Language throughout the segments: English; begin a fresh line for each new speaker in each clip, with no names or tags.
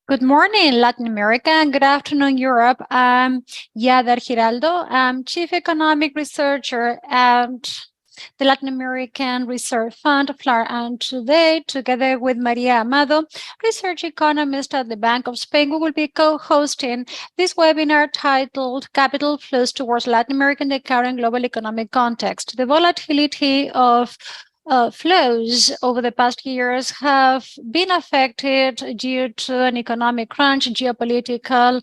Good morning, Latin America, and good afternoon, Europe. I'm Yader Giraldo. I'm Chief Economic Researcher at the Latin American Research Fund, FLAR, and today, together with Maria Amado, Research Economist at the Bank of Spain, we will be co-hosting this webinar titled Capital Flows Towards Latin America in the Current Global Economic Context. The volatility of flows over the past years have been affected due to an economic crunch, geopolitical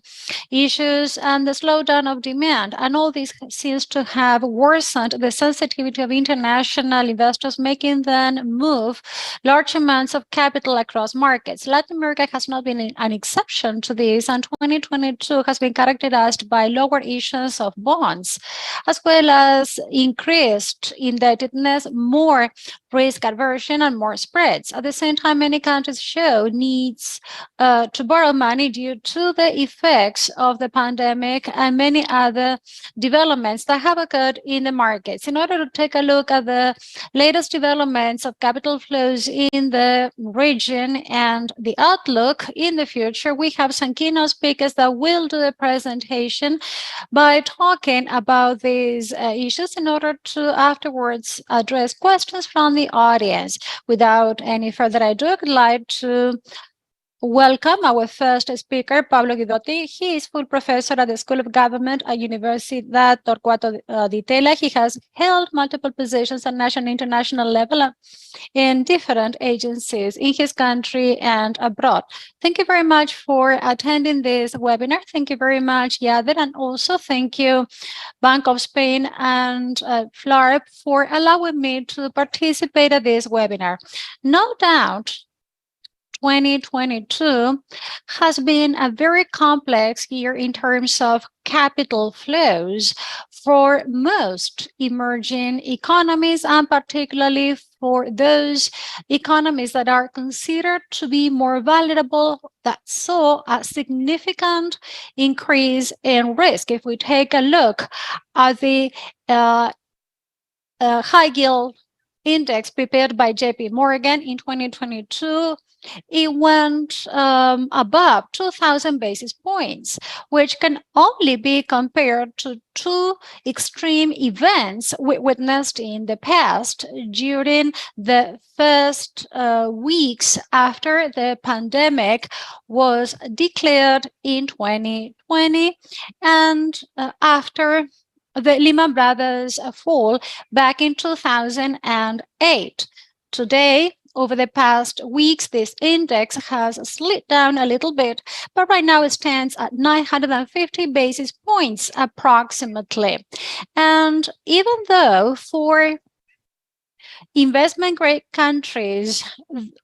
issues, and the slowdown of demand. And all this seems to have worsened the sensitivity of international investors, making them move large amounts of capital across markets. Latin America has not been an exception to this, and 2022 has been characterized by lower issues of bonds, as well as increased indebtedness, more risk aversion, and more spreads. At the same time, many countries show needs to borrow money due to the effects of the pandemic and many other developments that have occurred in the markets. In order to take a look at the latest developments of capital flows in the region and the outlook in the future, we have some keynote speakers that will do the presentation by talking about these issues in order to afterwards address questions from the audience. Without any further ado, I'd like to welcome our first speaker, Pablo Guidotti. He is full professor at the School of Government at Universidad Torquato Di Tella. He has held multiple positions at national and international level in different agencies in his country and abroad. Thank you very much for attending this webinar. Thank you very much, Yader, and also thank you, Bank of Spain and FLAR, for allowing me to participate at this webinar. No doubt, 2022 has been a very complex year in terms of capital flows for most emerging economies, and particularly for those economies that are considered to be more vulnerable, that saw a significant increase in risk. If we take a look at the high yield index prepared by JP Morgan in 2022, it went above 2,000 basis points, which can only be compared to two extreme events we witnessed in the past during the first weeks after the pandemic was declared in 2020 and after the Lehman Brothers fall back in 2008. Today, over the past weeks, this index has slid down a little bit, but right now it stands at 950 basis points approximately. And even though for investment grade countries,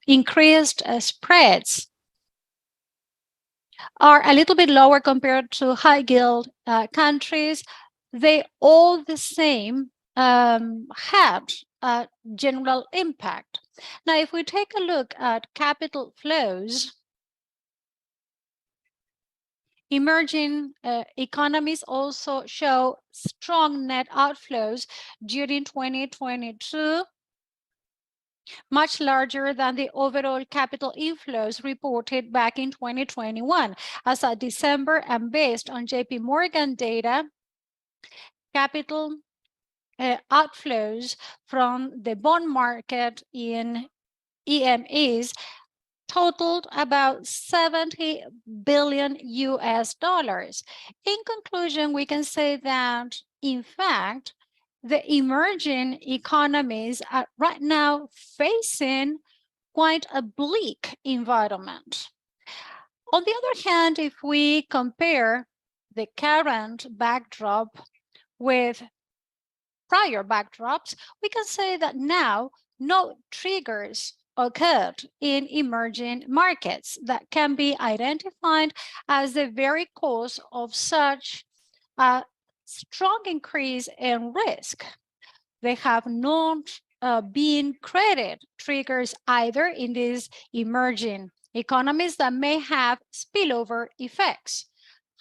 increased spreads are a little bit lower compared to high yield countries, they all the same had a general impact. Now, if we take a look at capital flows, emerging economies also show strong net outflows during 2022, much larger than the overall capital inflows reported back in 2021. As of December, and based on JP Morgan data, capital outflows from the bond market in EMEs totaled about 70 billion US dollars. In conclusion, we can say that, in fact, the emerging economies are right now facing quite a bleak environment. On the other hand, if we compare the current backdrop with prior backdrops, we can say that now no triggers occurred in emerging markets that can be identified as the very cause of such a strong increase in risk. They have not been credit triggers either in these emerging economies that may have spillover effects.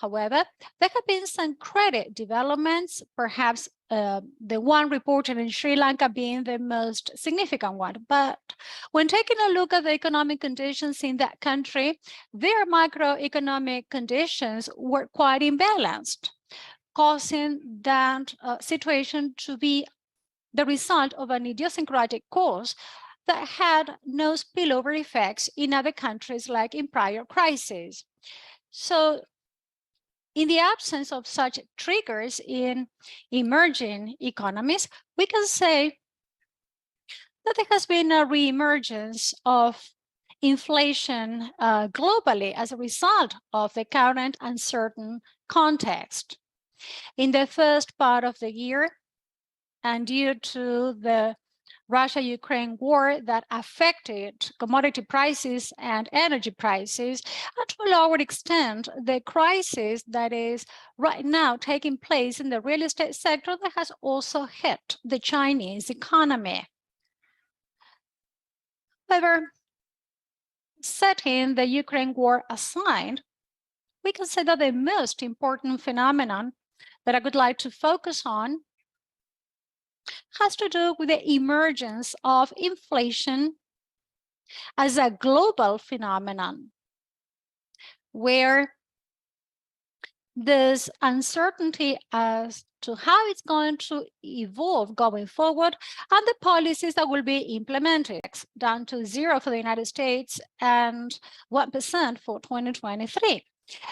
However, there have been some credit developments, perhaps the one reported in Sri Lanka being the most significant one. But when taking a look at the economic conditions in that country, their macroeconomic conditions were quite imbalanced, causing that situation to be the result of an idiosyncratic cause that had no spillover effects in other countries like in prior crises. So in the absence of such triggers in emerging economies, we can say that there has been a reemergence of inflation globally as a result of the current uncertain context. In the first part of the year, and due to the Russia-Ukraine war that affected commodity prices and energy prices, and to a lower extent, the crisis that is right now taking place in the real estate sector that has also hit the Chinese economy. However, setting the Ukraine war aside, we can say that the most important phenomenon that I would like to focus on has to do with the emergence of inflation as a global phenomenon, where there's uncertainty as to how it's going to evolve going forward and the policies that will be implemented, down to 0 for the United States and 1% for 2023.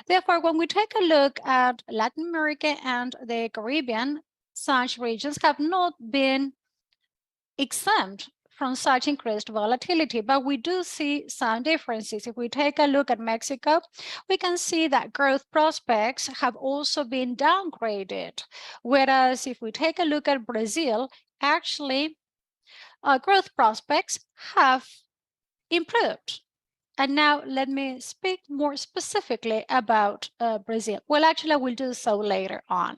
Therefore, when we take a look at Latin America and the Caribbean, such regions have not been exempt from such increased volatility, but we do see some differences. If we take a look at Mexico, we can see that growth prospects have also been downgraded. Whereas if we take a look at Brazil, actually, growth prospects have improved. And now let me speak more specifically about Brazil. Well, actually, I will do so later on.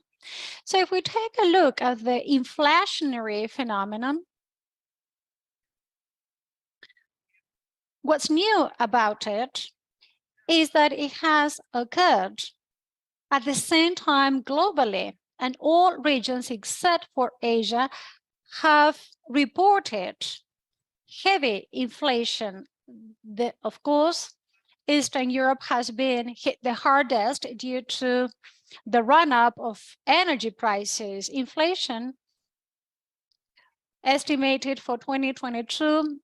So if we take a look at the inflationary phenomenon, what's new about it is that it has occurred at the same time globally, and all regions except for Asia have reported heavy inflation. Of course, Eastern Europe has been hit the hardest due to the run-up of energy prices. Inflation estimated for 2022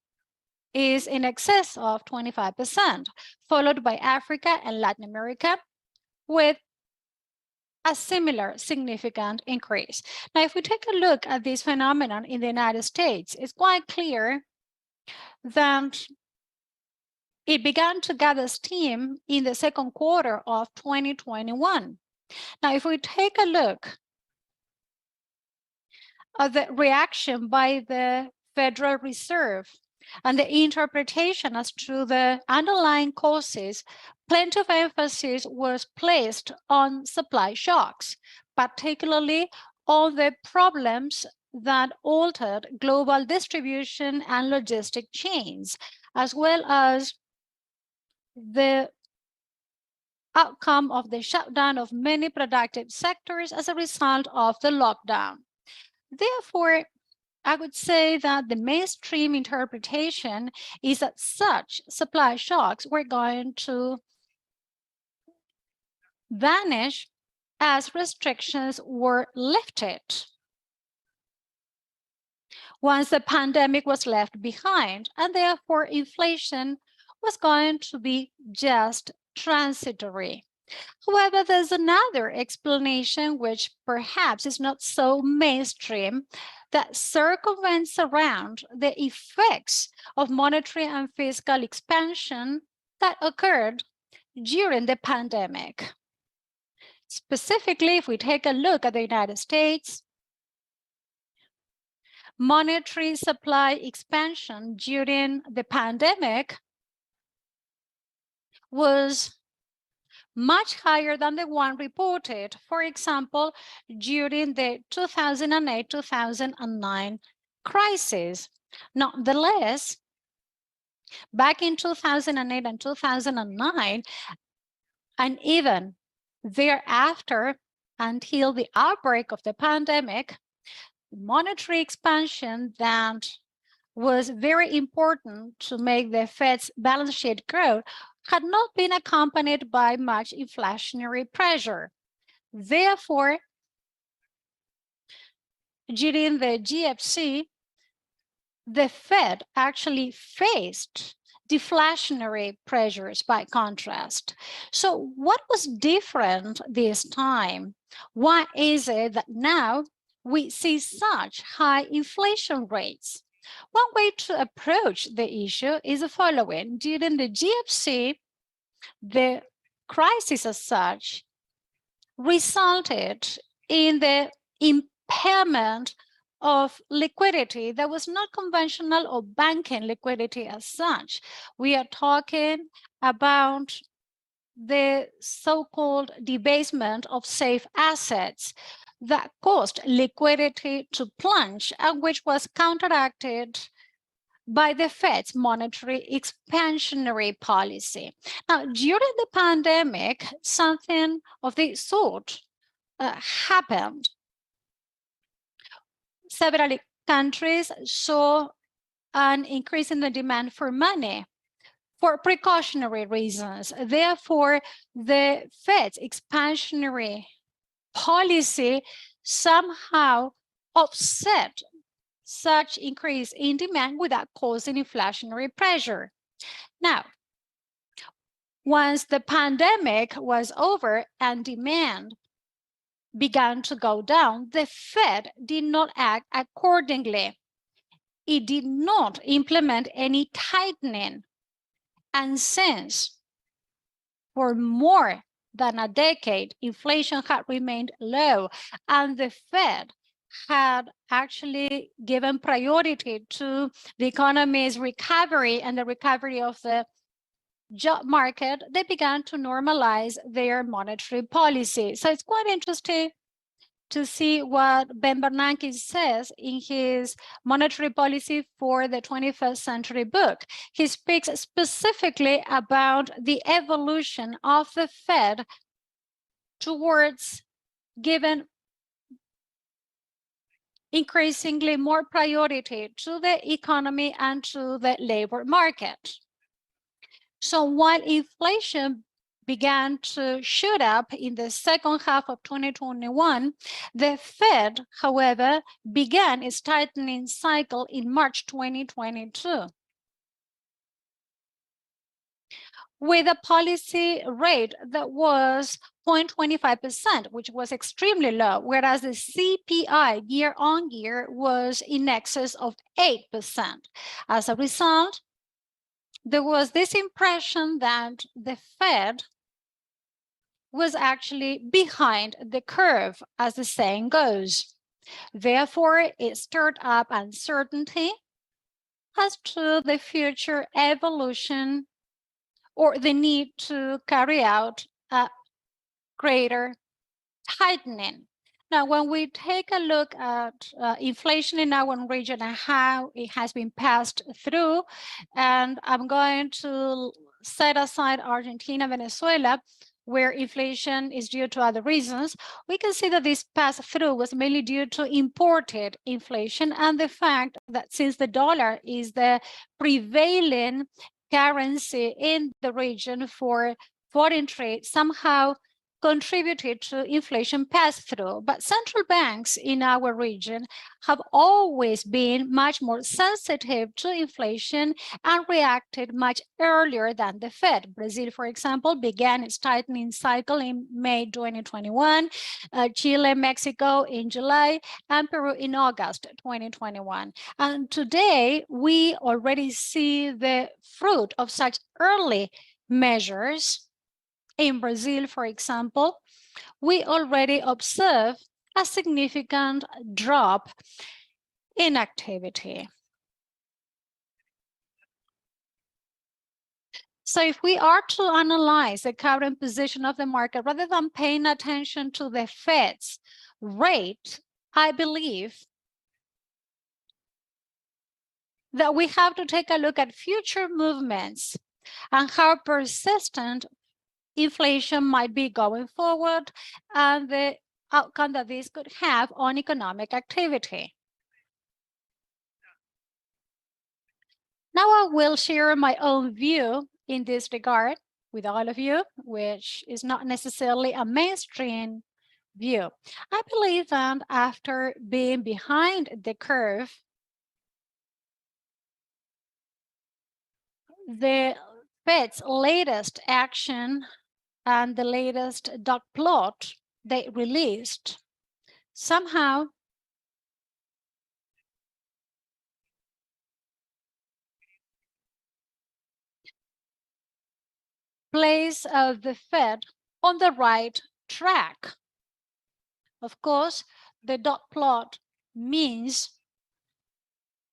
is in excess of 25%, followed by Africa and Latin America with a similar significant increase. Now, if we take a look at this phenomenon in the United States, it's quite clear that it began to gather steam in the second quarter of 2021. Now, if we take a look at the reaction by the Federal Reserve and the interpretation as to the underlying causes, plenty of emphasis was placed on supply shocks, particularly on the problems that altered global distribution and logistic chains, as well as the outcome of the shutdown of many productive sectors as a result of the lockdown. Therefore, I would say that the mainstream interpretation is that such supply shocks were going to vanish as restrictions were lifted once the pandemic was left behind, and therefore inflation was going to be just transitory. However, there's another explanation which perhaps is not so mainstream that circumvents around the effects of monetary and fiscal expansion that occurred during the pandemic. Specifically, if we take a look at the United States, monetary supply expansion during the pandemic was much higher than the one reported, for example, during the 2008-2009 crisis. Nonetheless, back in 2008 and 2009, and even Thereafter, until the outbreak of the pandemic, monetary expansion that was very important to make the Fed's balance sheet grow had not been accompanied by much inflationary pressure. Therefore, during the GFC, the Fed actually faced deflationary pressures by contrast. So what was different this time? Why is it that now we see such high inflation rates? One way to approach the issue is the following. During the GFC, the crisis as such resulted in the impairment of liquidity that was not conventional or banking liquidity as such. We are talking about the so-called debasement of safe assets that caused liquidity to plunge and which was counteracted by the Fed's monetary expansionary policy. Now, during the pandemic, something of this sort happened. Several countries saw an increase in the demand for money for precautionary reasons. Therefore, the Fed's expansionary policy somehow offset such increase in demand without causing inflationary pressure. Now, once the pandemic was over and demand began to go down, the Fed did not act accordingly. It did not implement any tightening. And since for more than a decade, inflation had remained low, and the Fed had actually given priority to the economy's recovery and the recovery of the job market, they began to normalize their monetary policy. So it's quite interesting to see what Ben Bernanke says in his Monetary Policy for the 21st Century book. He speaks specifically about the evolution of the Fed towards giving increasingly more priority to the economy and to the labor market. So while inflation began to shoot up in the second half of 2021, the Fed, however, began its tightening cycle in March 2022. With a policy rate that was 0.25%, which was extremely low, whereas the CPI year on year was in excess of 8%. As a result, there was this impression that the Fed was actually behind the curve, as the saying goes. Therefore, it stirred up uncertainty as to the future evolution or the need to carry out a greater tightening. Now, when we take a look at inflation in our region and how it has been passed through, and I'm going to set aside Argentina, Venezuela, where inflation is due to other reasons, we can see that this pass-through was mainly due to imported inflation and the fact that since the dollar is the prevailing currency in the region for foreign trade, somehow contributed to inflation pass-through. But central banks in our region have always been much more sensitive to inflation and reacted much earlier than the Fed. Brazil, for example, began its tightening cycle in May 2021, Chile, Mexico in July, and Peru in August 2021. And today, we already see the fruit of such early measures. In Brazil, for example, we already observe a significant drop in activity. So if we are to analyze the current position of the market, rather than paying attention to the Fed's rate, I believe that we have to take a look at future movements and how persistent inflation might be going forward and the outcome that this could have on economic activity. Now I will share my own view in this regard with all of you, which is not necessarily a mainstream view. I believe that after being behind the curve, the Fed's latest action and the latest dot plot they released somehow place the Fed on the right track. Of course, the dot plot means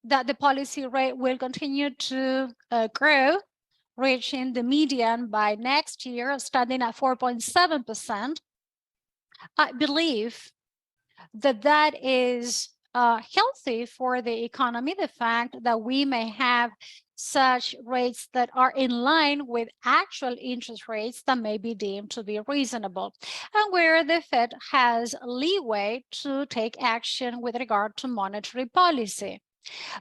that the policy rate will continue to grow, reaching the median by next year, standing at 4.7%. I believe that that is healthy for the economy, the fact that we may have such rates that are in line with actual interest rates that may be deemed to be reasonable, and where the Fed has leeway to take action with regard to monetary policy.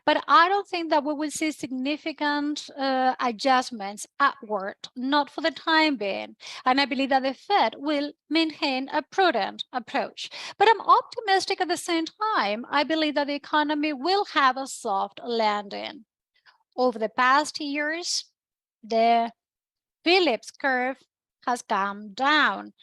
But I don't think that we will see significant adjustments upward, not for the time being. And I believe that the Fed will maintain a prudent approach. But I'm optimistic at the same time. I believe that the economy will have a soft landing. Over the past years, the Phillips curve has come down.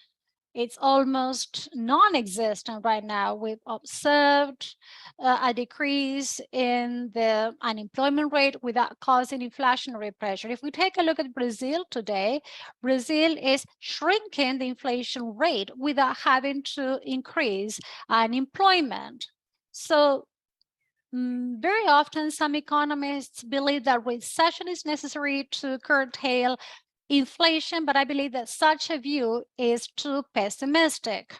It's almost non-existent right now. We've observed a decrease in the unemployment rate without causing inflationary pressure. If we take a look at Brazil today, Brazil is shrinking the inflation rate without having to increase unemployment. So very often, some economists believe that recession is necessary to curtail inflation, but I believe that such a view is too pessimistic.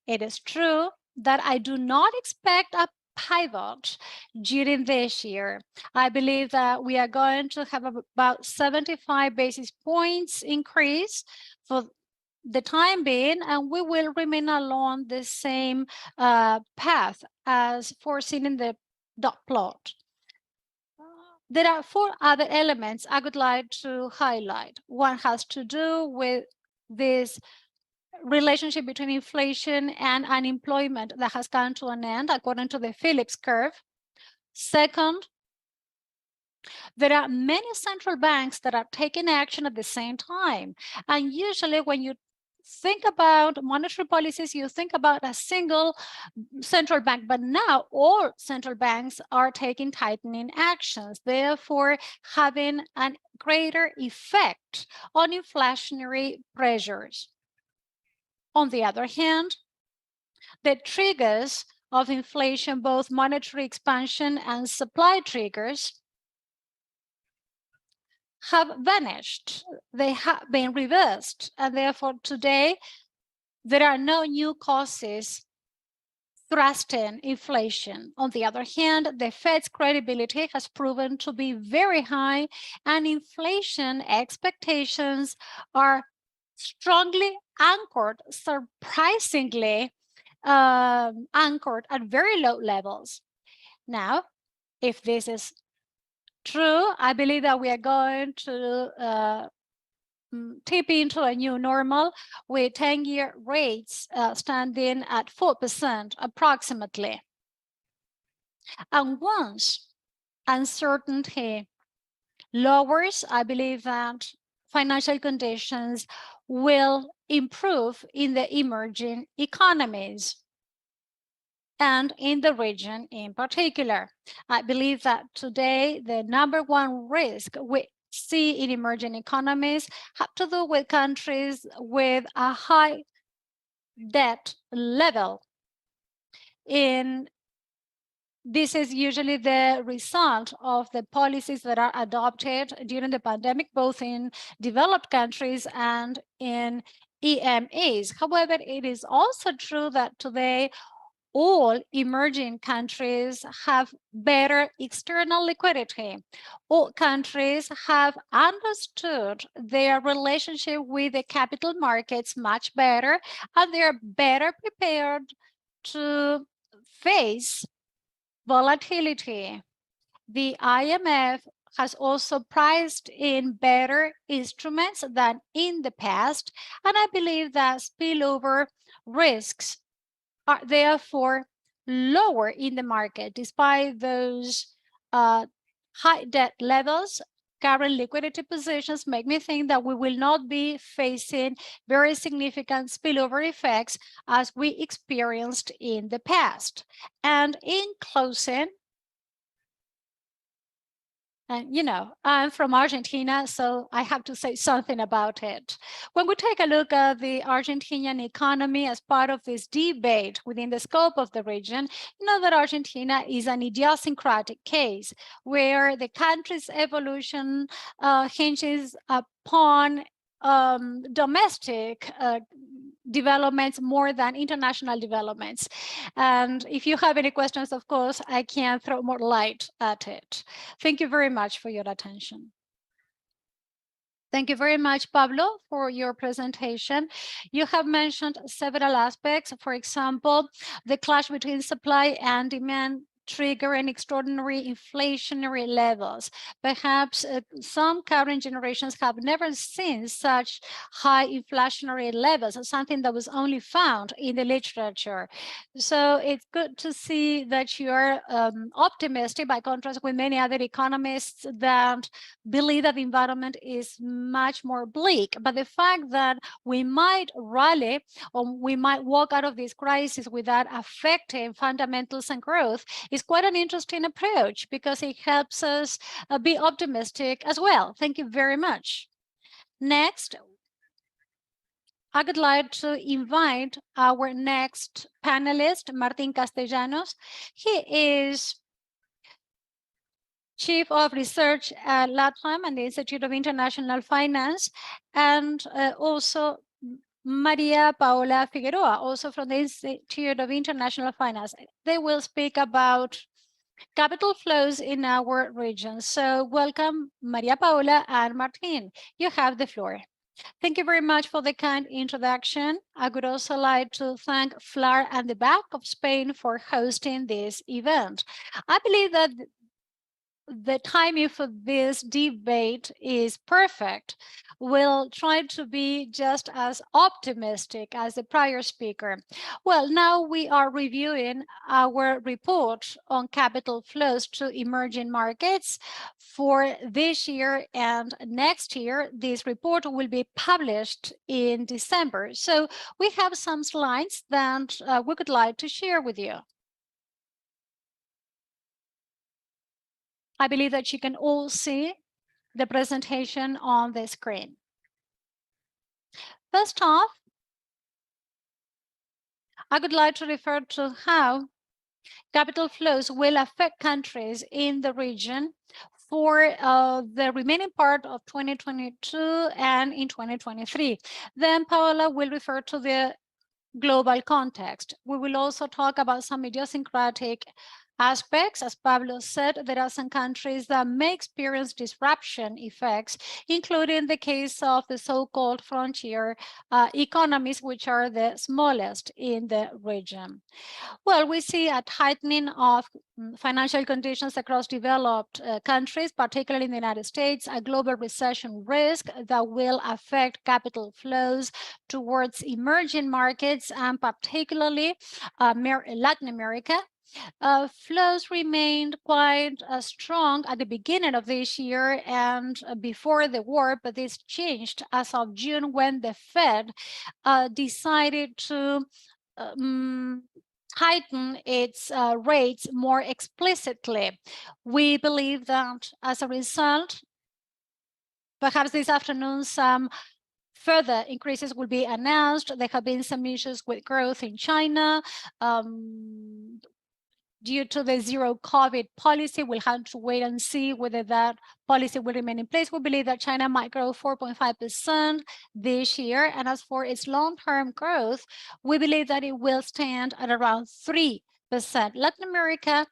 It is true that I do not expect a pivot during this year. I believe that we are going to have about 75 basis points increase for the time being, and we will remain along the same path as foreseen in the dot plot. There are four other elements I would like to highlight. One has to do with this relationship between inflation and unemployment that has come to an end, according to the Phillips curve. Second, there are many central banks that are taking action at the same time. And usually when you think about monetary policies, you think about a single central bank, but now all central banks are taking tightening actions, therefore having a greater effect on inflationary pressures. On the other hand, the triggers of inflation, both monetary expansion and supply triggers, have vanished. They have been reversed, and therefore today there are no new causes thrusting inflation. On the other hand, the Fed's credibility has proven to be very high, and inflation expectations are strongly anchored, surprisingly anchored at very low levels. Now, if this is true, I believe that we are going to tip into a new normal with 10-year rates standing at 4% approximately. And once uncertainty lowers, I believe that financial conditions will improve in the emerging economies and in the region in particular. I believe that today the number one risk we see in emerging economies have to do with countries with a high debt level. This is usually the result of the policies that are adopted during the pandemic, both in developed countries and in EMAs. However, it is also true that today all emerging countries have better external liquidity. All countries have understood their relationship with the capital markets much better, and they are better prepared to face volatility. The IMF has also priced in better instruments than in the past, and I believe that spillover risks are therefore lower in the market despite those high debt levels. Current liquidity positions make me think that we will not be facing very significant spillover effects as we experienced in the past. And in closing, and I'm from Argentina, so I have to say something about it. When we take a look at the Argentinian economy as part of this debate within the scope of the region, you know that Argentina is an idiosyncratic case where the country's evolution hinges upon domestic developments more than international developments. And if you have any questions, of course, I can throw more light at it. Thank you very much for your attention. Thank you very much, Pablo, for your presentation. You have mentioned several aspects. For example, the clash between supply and demand triggering extraordinary inflationary levels. Perhaps some current generations have never seen such high inflationary levels, something that was only found in the literature. So it's good to see that you're optimistic by contrast with many other economists that believe that the environment is much more bleak. But the fact that we might rally or we might walk out of this crisis without affecting fundamentals and growth is quite an interesting approach because it helps us be optimistic as well. Thank you very much. Next, I would like to invite our next panelist, Martin Castellanos. He is Chief of Research at Latam and the Institute of International Finance, and also Maria Paola Figueroa, also from the Institute of International Finance. They will speak about capital flows in our region. So welcome, Maria Paola and Martin. You have the floor. Thank you very much for the kind introduction. I would also like to thank FLAR and the Bank of Spain for hosting this event. I believe that the timing for this debate is perfect. We'll try to be just as optimistic as the prior speaker. Well, now we are reviewing our report on capital flows to emerging markets for this year and next year. This report will be published in December. So we have some slides that we would like to share with you. I believe that you can all see the presentation on the screen. First off, I would like to refer to how capital flows will affect countries in the region for the remaining part of 2022 and in 2023. Then Paola will refer to the global context. We will also talk about some idiosyncratic aspects. As Pablo said, there are some countries that may experience disruption effects, including the case of the so-called frontier economies, which are the smallest in the region. Well, we see a tightening of financial conditions across developed countries, particularly in the United States, a global recession risk that will affect capital flows towards emerging markets and particularly Latin America. Flows remained quite strong at the beginning of this year and before the war, but this changed as of June when the Fed decided to tighten its rates more explicitly. We believe that as a result, perhaps this afternoon, some further increases will be announced. There have been some issues with growth in China. due to the zero COVID policy. We'll have to wait and see whether that policy will remain in place. We believe that China might grow 4.5% this year. And as for its long-term growth, we believe that it will stand at around 3%. Latin America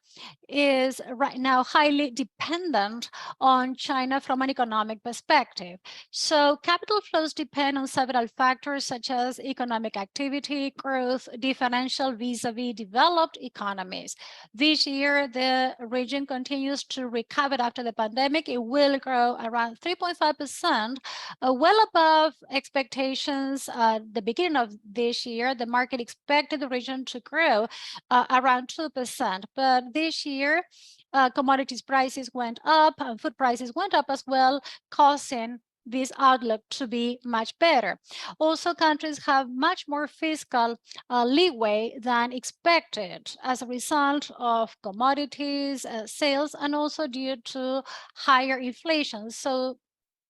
is right now highly dependent on China from an economic perspective. So capital flows depend on several factors such as economic activity, growth, differential vis-a-vis developed economies. This year, the region continues to recover after the pandemic. It will grow around 3.5%, well above expectations at the beginning of this year. The market expected the region to grow around 2%, but this year, commodities prices went up and food prices went up as well, causing this outlook to be much better. Also, countries have much more fiscal leeway than expected as a result of commodities sales and also due to higher inflation. So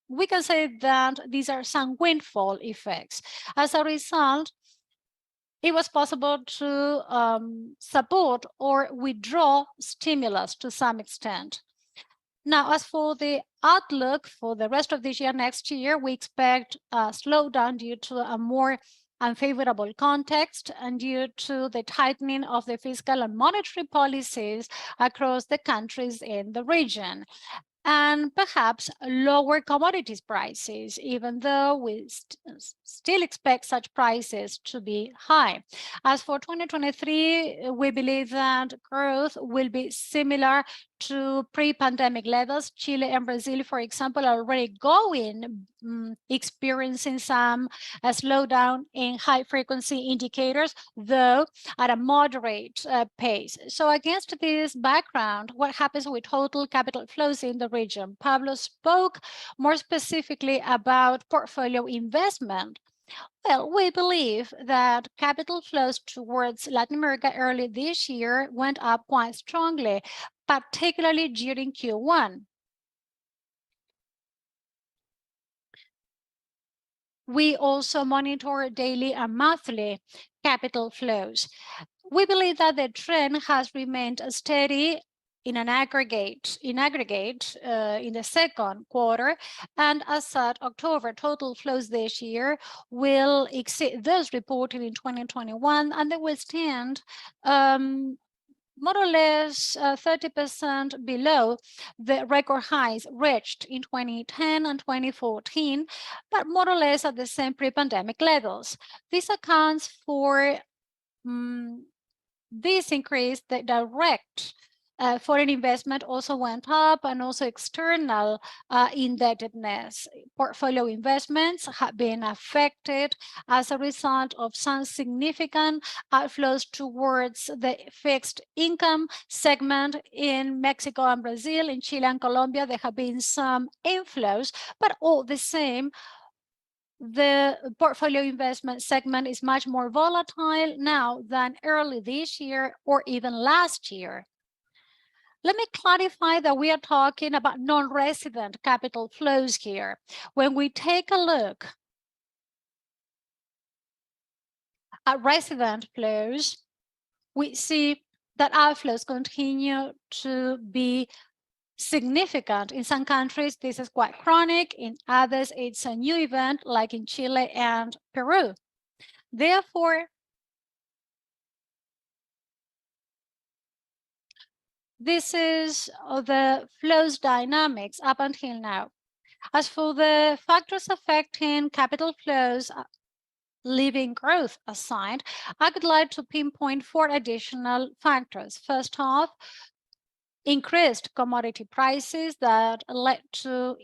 we can say that these are some windfall effects. As a result, it was possible to support or withdraw stimulus to some extent. Now, as for the outlook for the rest of this year, next year, we expect a slowdown due to a more unfavorable context and due to the tightening of the fiscal and monetary policies across the countries in the region, and perhaps lower commodities prices, even though we still expect such prices to be high. As for 2023, we believe that growth will be similar to pre-pandemic levels. Chile and Brazil, for example, are already experiencing some slowdown in high-frequency indicators, though at a moderate pace. So against this background, what happens with total capital flows in the region? Pablo spoke more specifically about portfolio investment. Well, we believe that capital flows towards Latin America early this year went up quite strongly, particularly during Q1. We also monitor daily and monthly capital flows. We believe that the trend has remained steady in aggregate in the second quarter, and as such, October total flows this year will exceed those reported in 2021, and they will stand more or less 30% below the record highs reached in 2010 and 2014, but more or less at the same pre-pandemic levels. This accounts for this increase. The direct foreign investment also went up, and also external indebtedness. Portfolio investments have been affected as a result of some significant outflows towards the fixed income segment in Mexico and Brazil. In Chile and Colombia, there have been some inflows, but all the same, the portfolio investment segment is much more volatile now than early this year or even last year. Let me clarify that we are talking about non-resident capital flows here. When we take a look at resident flows, we see that outflows continue to be significant. In some countries, this is quite chronic. In others, it's a new event, like in Chile and Peru. Therefore, this is the flows dynamics up until now. As for the factors affecting capital flows, leaving growth aside, I would like to pinpoint 4 additional factors. First off, increased commodity prices that led to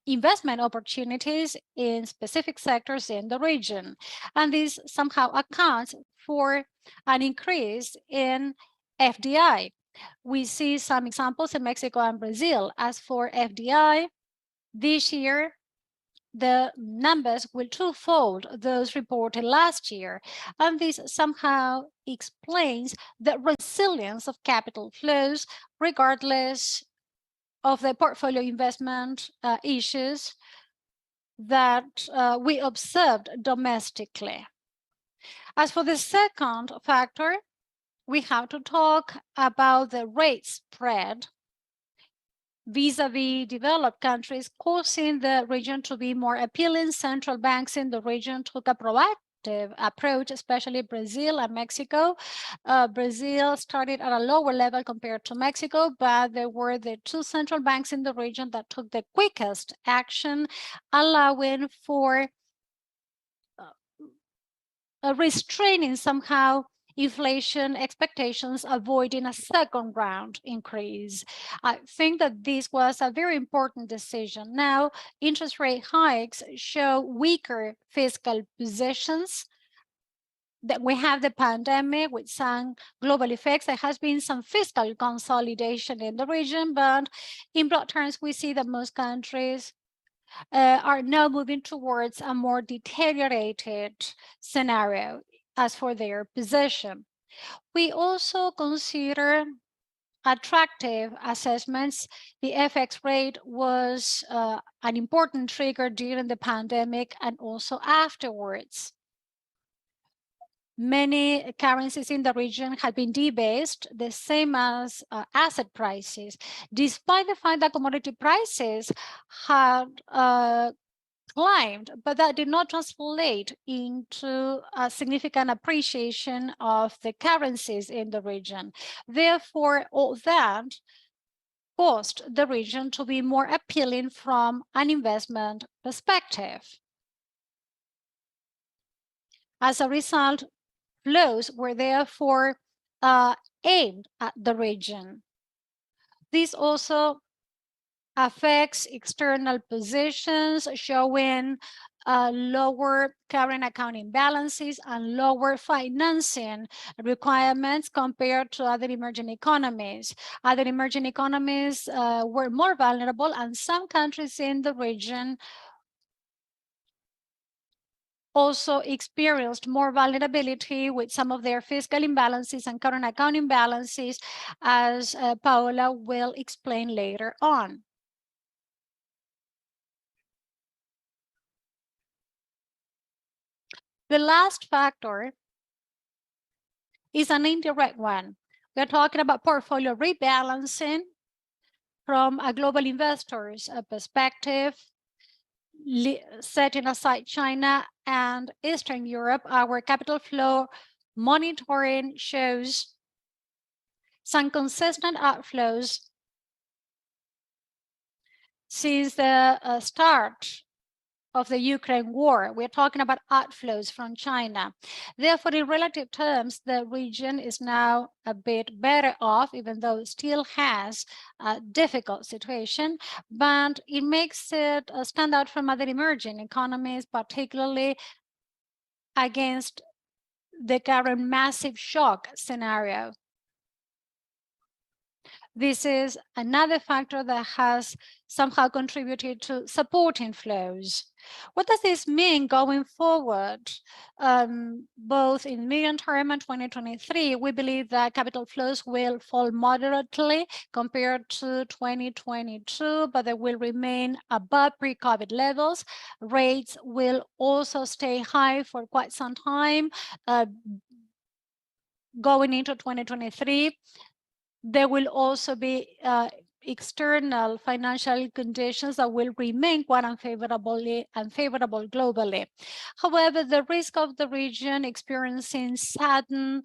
investment opportunities in specific sectors in the region. And this somehow accounts for an increase in FDI. We see some examples in Mexico and Brazil. As for FDI, this year, the numbers will twofold those reported last year. And this somehow explains the resilience of capital flows, regardless of the portfolio investment issues that we observed domestically. As for the second factor, we have to talk about the rate spread vis-a-vis developed countries, causing the region to be more appealing. Central banks in the region took a proactive approach, especially Brazil and Mexico. Brazil started at a lower level compared to Mexico, but there were the two central banks in the region that took the quickest action, allowing for restraining somehow inflation expectations, avoiding a second round increase. I think that this was a very important decision. Now, interest rate hikes show weaker fiscal positions. That we have the pandemic with some global effects. There has been some fiscal consolidation in the region, but in broad terms, we see that most countries are now moving towards a more deteriorated scenario as for their position. We also consider attractive assessments. The FX rate was an important trigger during the pandemic and also afterwards. Many currencies in the region had been debased, the same as asset prices, despite the fact that commodity prices had climbed, but that did not translate into a significant appreciation of the currencies in the region. Therefore, all that caused the region to be more appealing from an investment perspective. As a result, flows were therefore aimed at the region. This also affects external positions, showing lower current accounting balances and lower financing requirements compared to other emerging economies. Other emerging economies were more vulnerable, and some countries in the region also experienced more vulnerability with some of their fiscal imbalances and current accounting balances, as Paola will explain later on. The last factor is an indirect one. We're talking about portfolio rebalancing from a global investor's perspective, setting aside China and Eastern Europe. Our capital flow monitoring shows some consistent outflows since the start of the Ukraine war. We're talking about outflows from China. Therefore, in relative terms, the region is now a bit better off, even though it still has a difficult situation, but it makes it stand out from other emerging economies, particularly against the current massive shock scenario. This is another factor that has somehow contributed to supporting flows. What does this mean going forward? Both in medium term and 2023, we believe that capital flows will fall moderately compared to 2022, but they will remain above pre-COVID levels. Rates will also stay high for quite some time. Going into 2023, there will also be external financial conditions that will remain quite unfavorable globally. However, the risk of the region experiencing sudden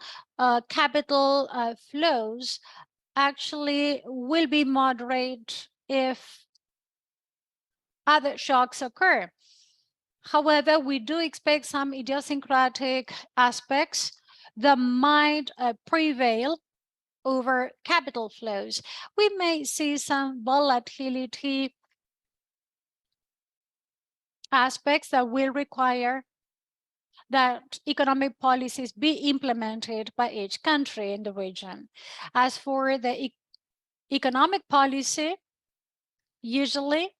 capital flows actually will be moderate if other shocks occur. However, we do expect some idiosyncratic aspects that might prevail over capital flows. We may see some volatility aspects that will require that economic policies be implemented by each country in the region. As for the economic policy, usually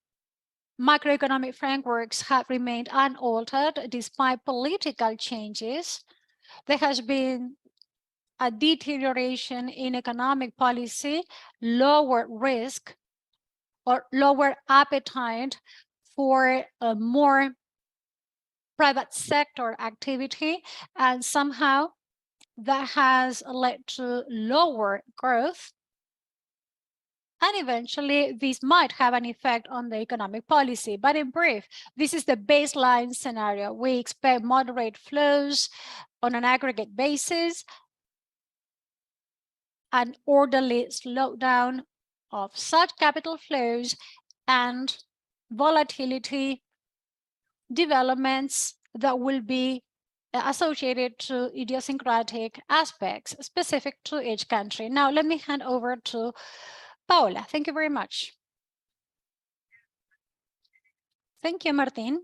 macroeconomic frameworks have remained unaltered despite political changes. There has been a deterioration in economic policy, lower risk or lower appetite for more private sector activity, and somehow that has led to lower growth. And eventually, this might have an effect on the economic policy. But in brief, this is the baseline scenario. We expect moderate flows on an aggregate basis, an orderly slowdown of such capital flows, and volatility developments that will be associated to idiosyncratic aspects specific to each country. Now, let me hand over to Paola. Thank you very much. Thank you, Martin.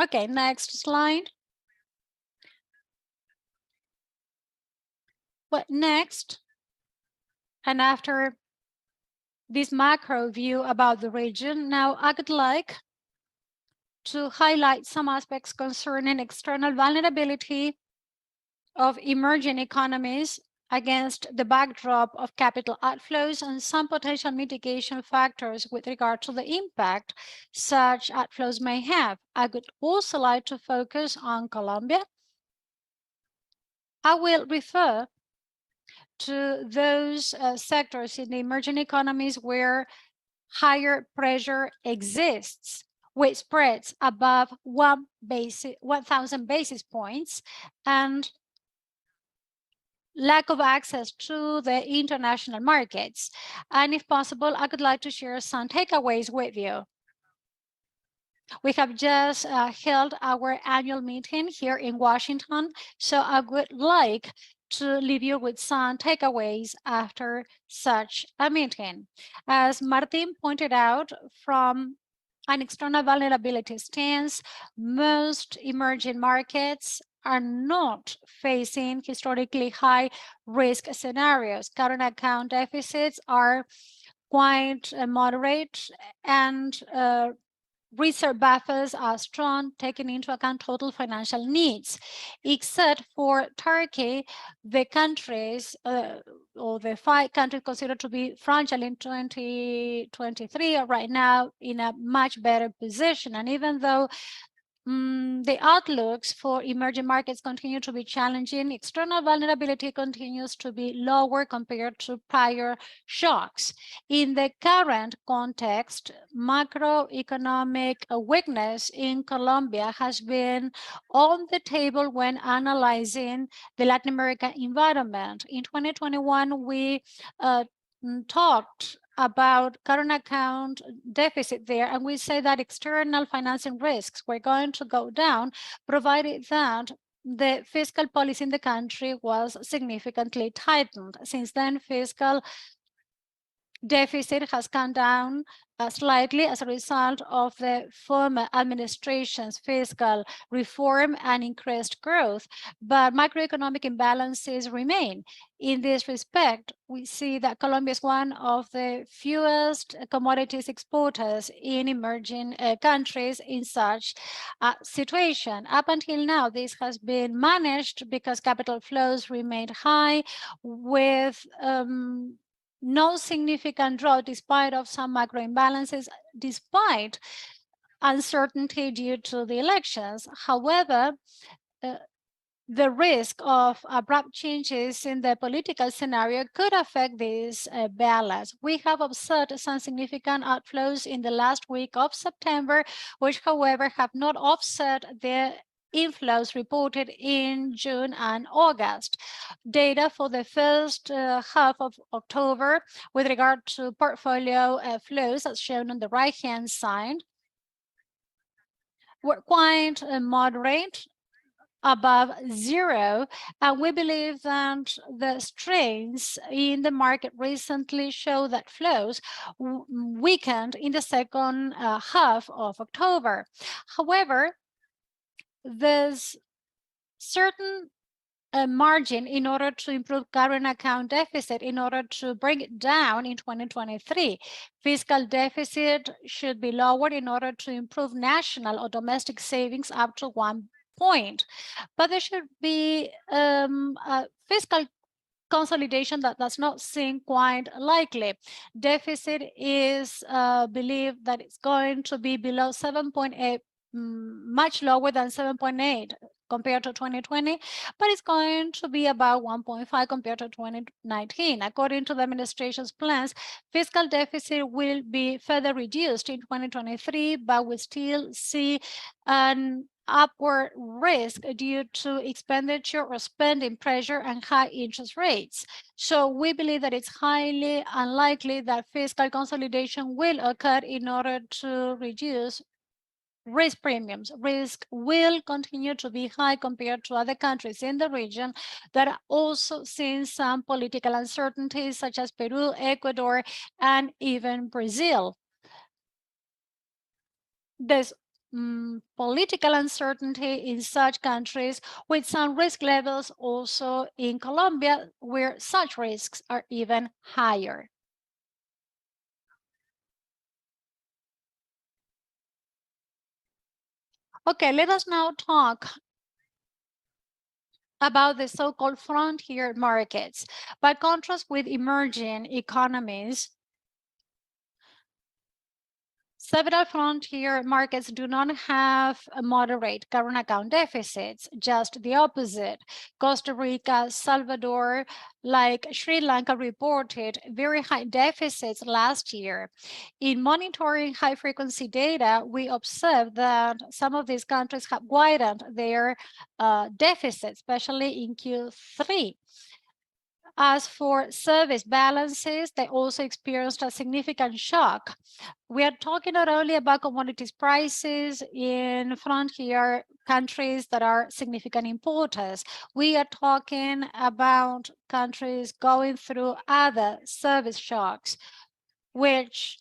Okay, next slide. But next, and after this macro view about the region, now I would like to highlight some aspects concerning external vulnerability of emerging economies against the backdrop of capital outflows and some potential mitigation factors with regard to the impact such outflows may have. I would also like to focus on Colombia. I will refer to those sectors in the emerging economies where higher pressure exists with spreads above 1,000 basis points and lack of access to the international markets. And if possible, I would like to share some takeaways with you. We have just held our annual meeting here in Washington, so I would like to leave you with some takeaways after such a meeting. As Martin pointed out, from an external vulnerability stance, most emerging markets are not facing historically high risk scenarios. Current account deficits are quite moderate, and reserve buffers are strong, taking into account total financial needs. Except for Turkey, the countries or the 5 countries considered to be fragile in 2023 are right now in a much better position. And even though the outlooks for emerging markets continue to be challenging, external vulnerability continues to be lower compared to prior shocks. In the current context, macroeconomic weakness in Colombia has been on the table when analyzing the Latin American environment. In 2021, we talked about current account deficit there, and we say that external financing risks were going to go down, provided that the fiscal policy in the country was significantly tightened. Since then, fiscal deficit has come down slightly as a result of the former administration's fiscal reform and increased growth, but macroeconomic imbalances remain. In this respect, we see that Colombia is one of the fewest commodities exporters in emerging countries in such a situation. Up until now, this has been managed because capital flows remained high with no significant draw despite of some macro imbalances, despite uncertainty due to the elections. However, the risk of abrupt changes in the political scenario could affect this balance. We have observed some significant outflows in the last week of September, which, however, have not offset the inflows reported in June and August. Data for the first half of October with regard to portfolio flows, as shown on the right-hand side, were quite moderate, above zero, and we believe that the strains in the market recently show that flows weakened in the second half of October. However, there's certain margin in order to improve current account deficit in order to bring it down in 2023. Fiscal deficit should be lowered in order to improve national or domestic savings up to 1 point. But there should be a fiscal consolidation that does not seem quite likely. Deficit is believed that it's going to be below 7.8, much lower than 7.8 compared to 2020, but it's going to be about 1.5 compared to 2019. According to the administration's plans, fiscal deficit will be further reduced in 2023, but we still see an upward risk due to expenditure or spending pressure and high interest rates. So we believe that it's highly unlikely that fiscal consolidation will occur in order to reduce risk premiums. Risk will continue to be high compared to other countries in the region that are also seeing some political uncertainties, such as Peru, Ecuador, and even Brazil. There's political uncertainty in such countries, with some risk levels also in Colombia, where such risks are even higher. Okay, let us now talk about the so-called frontier markets. By contrast with emerging economies, several frontier markets do not have moderate current account deficits, just the opposite. Costa Rica, Salvador, like Sri Lanka, reported very high deficits last year. In monitoring high-frequency data, we observed that some of these countries have widened their deficits, especially in Q3. As for service balances, they also experienced a significant shock. We are talking not only about commodities prices in frontier countries that are significant importers. We are talking about countries going through other service shocks, which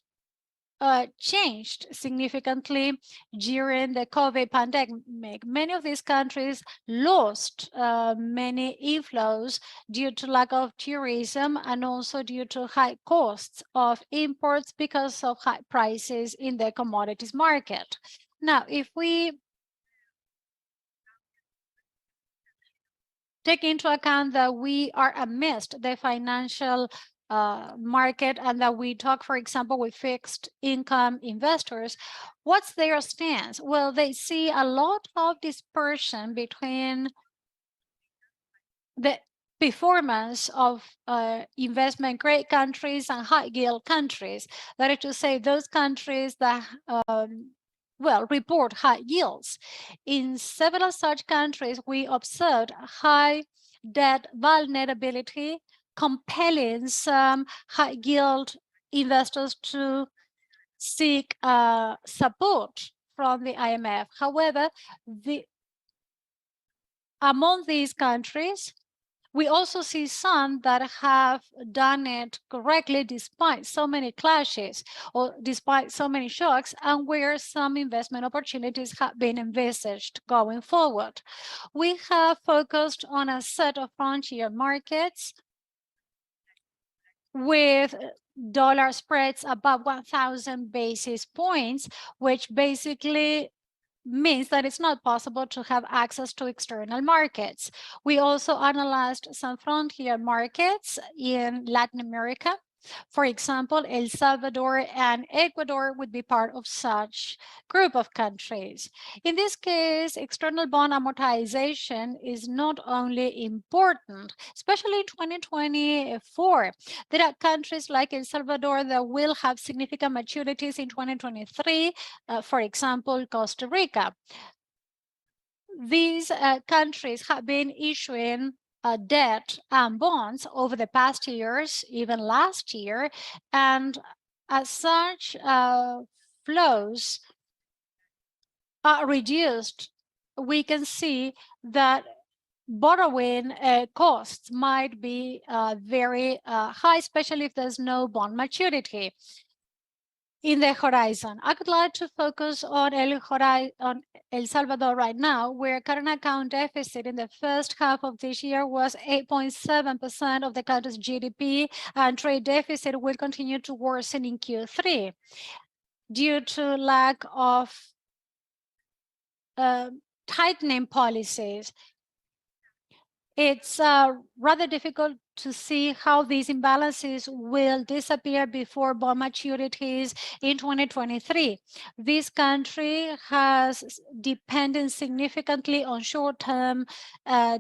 changed significantly during the COVID pandemic. Many of these countries lost many inflows due to lack of tourism and also due to high costs of imports because of high prices in the commodities market. Now, if we take into account that we are amidst the financial market and that we talk, for example, with fixed income investors, what's their stance? Well, they see a lot of dispersion between the performance of investment grade countries and high yield countries. That is to say, those countries that report high yields. In several such countries, we observed high debt vulnerability, compelling some high yield investors to seek support from the IMF. However, among these countries, we also see some that have done it correctly despite so many clashes or despite so many shocks, and where some investment opportunities have been envisaged going forward. We have focused on a set of frontier markets with dollar spreads above 1,000 basis points, which basically means that it's not possible to have access to external markets. We also analyzed some frontier markets in Latin America. For example, El Salvador and Ecuador would be part of such group of countries. In this case, external bond amortization is not only important, especially in 2024. There are countries like El Salvador that will have significant maturities in 2023, for example, Costa Rica. These countries have been issuing debt and bonds over the past years, even last year, and as such, flows are reduced. We can see that borrowing costs might be very high, especially if there's no bond maturity in the horizon. I would like to focus on El Salvador right now, where current account deficit in the first half of this year was 8.7% of the country's GDP, and trade deficit will continue to worsen in Q3 due to lack of tightening policies. it's rather difficult to see how these imbalances will disappear before bond maturities in 2023. This country has depended significantly on short-term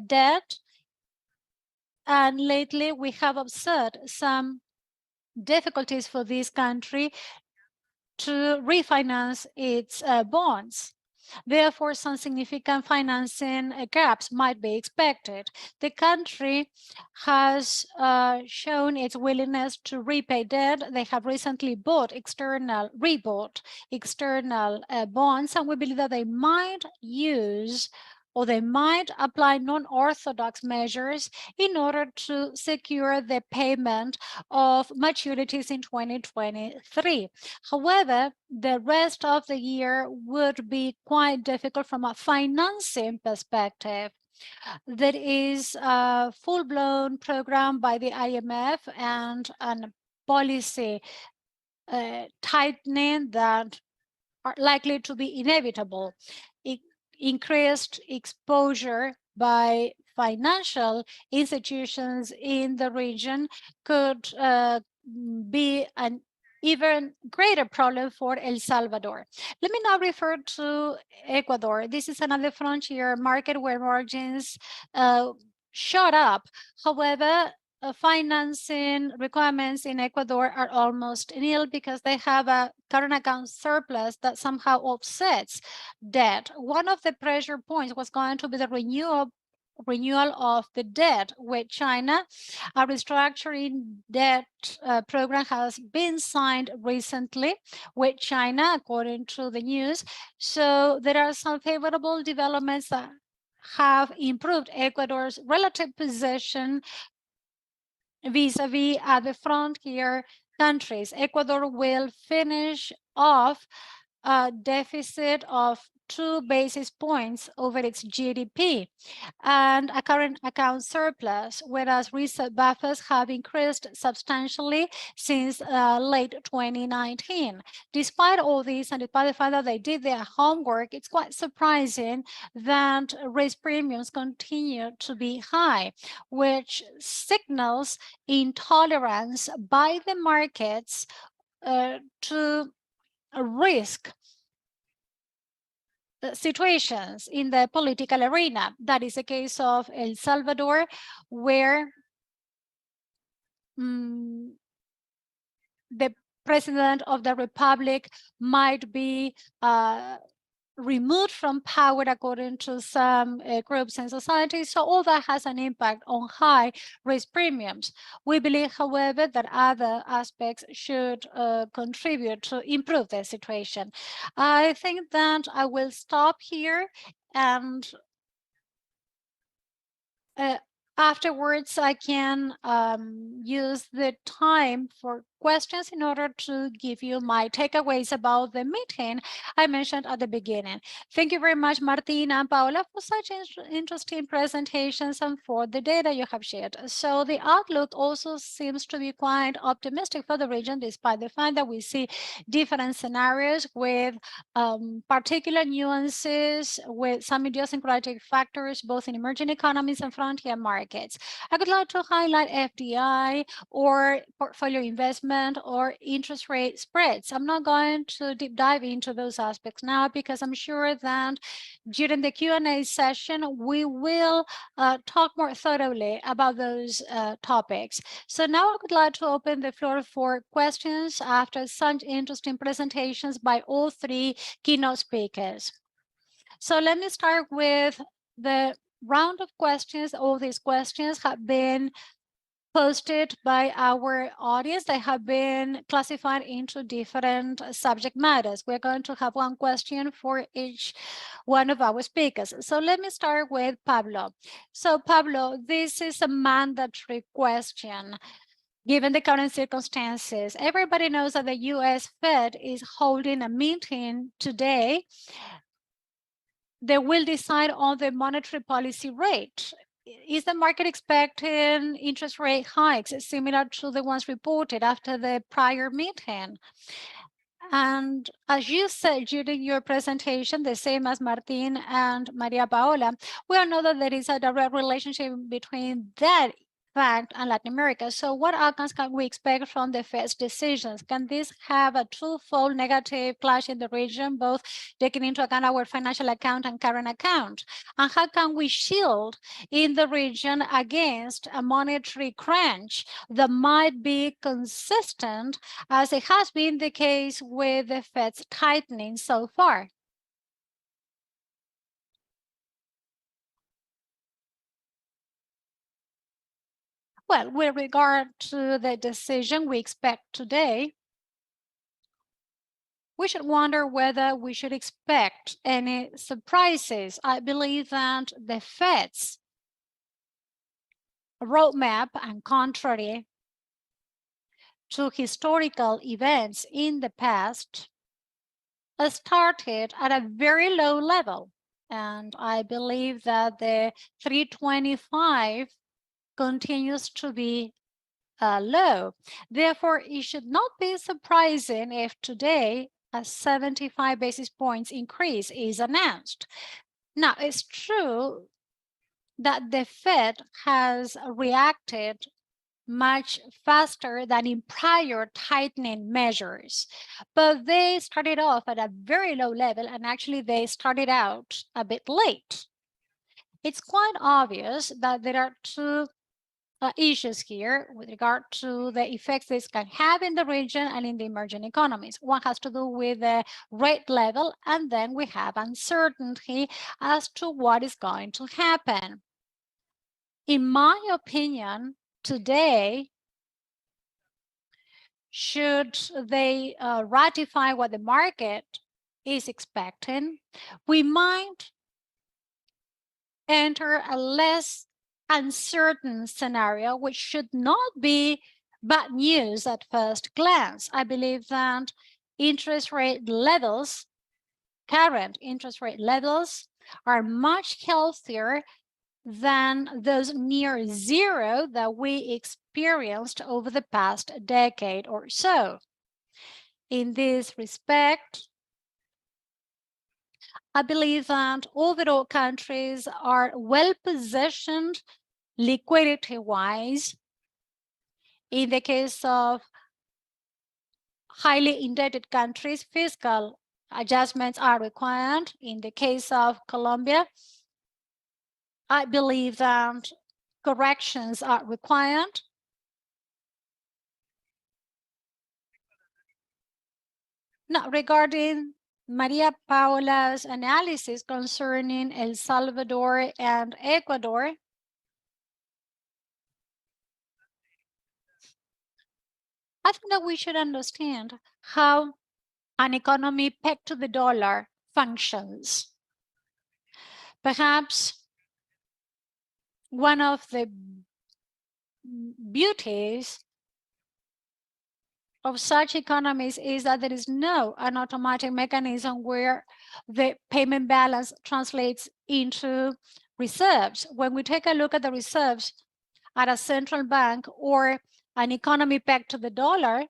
debt, and lately we have observed some difficulties for this country to refinance its bonds. Therefore, some significant financing gaps might be expected. The country has shown its willingness to repay debt. They have recently rebought external bonds, and we believe that they might use or they might apply non-orthodox measures in order to secure the payment of maturities in 2023. However, the rest of the year would be quite difficult from a financing perspective. There is a full-blown program by the IMF and a policy tightening that are likely to be inevitable. Increased exposure by financial institutions in the region could be an even greater problem for El Salvador. Let me now refer to Ecuador. This is another frontier market where margins shot up. However, financing requirements in Ecuador are almost nil because they have a current account surplus that somehow offsets debt. One of the pressure points was going to be the renewal of the debt with China. A restructuring debt program has been signed recently with China, according to the news. So there are some favorable developments that have improved Ecuador's relative position vis-a-vis other frontier countries. Ecuador will finish off a deficit of 2 basis points over its GDP and a current account surplus, whereas reserve buffers have increased substantially since late 2019. Despite all this, and despite the fact that they did their homework, it's quite surprising that risk premiums continue to be high, which signals intolerance by the markets to risk situations in the political arena. That is the case of El Salvador, where the president of the republic might be removed from power, according to some groups in society. So all that has an impact on high risk premiums. We believe, however, that other aspects should contribute to improve the situation. I think that I will stop here, and afterwards I can use the time for questions in order to give you my takeaways about the meeting I mentioned at the beginning. Thank you very much, Martina and Paola, for such interesting presentations and for the data you have shared. So the outlook also seems to be quite optimistic for the region, despite the fact that we see different scenarios with particular nuances, with some idiosyncratic factors, both in emerging economies and frontier markets. I would like to highlight FDI or portfolio investment or interest rate spreads. I'm not going to deep dive into those aspects now because I'm sure that during the Q&A session, we will talk more thoroughly about those topics. So now I would like to open the floor for questions after such interesting presentations by all three keynote speakers. So let me start with the round of questions. All these questions have been posted by our audience. They have been classified into different subject matters. We're going to have one question for each one of our speakers. So let me start with Pablo. So Pablo, this is a mandatory question. Given the current circumstances, everybody knows that the US Fed is holding a meeting today. They will decide on the monetary policy rate. Is the market expecting interest rate hikes similar to the ones reported after the prior meeting? And as you said during your presentation, the same as Martin and Maria Paola, we all know that there is a direct relationship between that fact and Latin America. So what outcomes can we expect from the Fed's decisions? Can this have a twofold negative clash in the region, both taking into account our financial account and current account? And how can we shield in the region against a monetary crunch that might be consistent, as it has been the case with the Fed's tightening so far? Well, with regard to the decision we expect today, we should wonder whether we should expect any surprises. I believe that the Fed's roadmap, and contrary to historical events in the past, started at a very low level. And I believe that the 325 continues to be low. Therefore, it should not be surprising if today a 75 basis points increase is announced. Now, it's true that the Fed has reacted much faster than in prior tightening measures, but they started off at a very low level, and actually they started out a bit late. It's quite obvious that there are two issues here with regard to the effects this can have in the region and in the emerging economies. One has to do with the rate level, and then we have uncertainty as to what is going to happen. In my opinion, today, should they ratify what the market is expecting, we might enter a less uncertain scenario, which should not be bad news at first glance. I believe that interest rate levels, current interest rate levels, are much healthier than those near zero that we experienced over the past decade or so. In this respect, I believe that overall countries are well positioned liquidity-wise. In the case of highly indebted countries, fiscal adjustments are required. In the case of Colombia, I believe that corrections are required. Now, regarding Maria Paula's analysis concerning El Salvador and Ecuador, I think that we should understand how an economy pegged to the dollar functions. Perhaps one of the beauties of such economies is that there is no an automatic mechanism where the payment balance translates into reserves. When we take a look at the reserves at a central bank or an economy pegged to the dollar,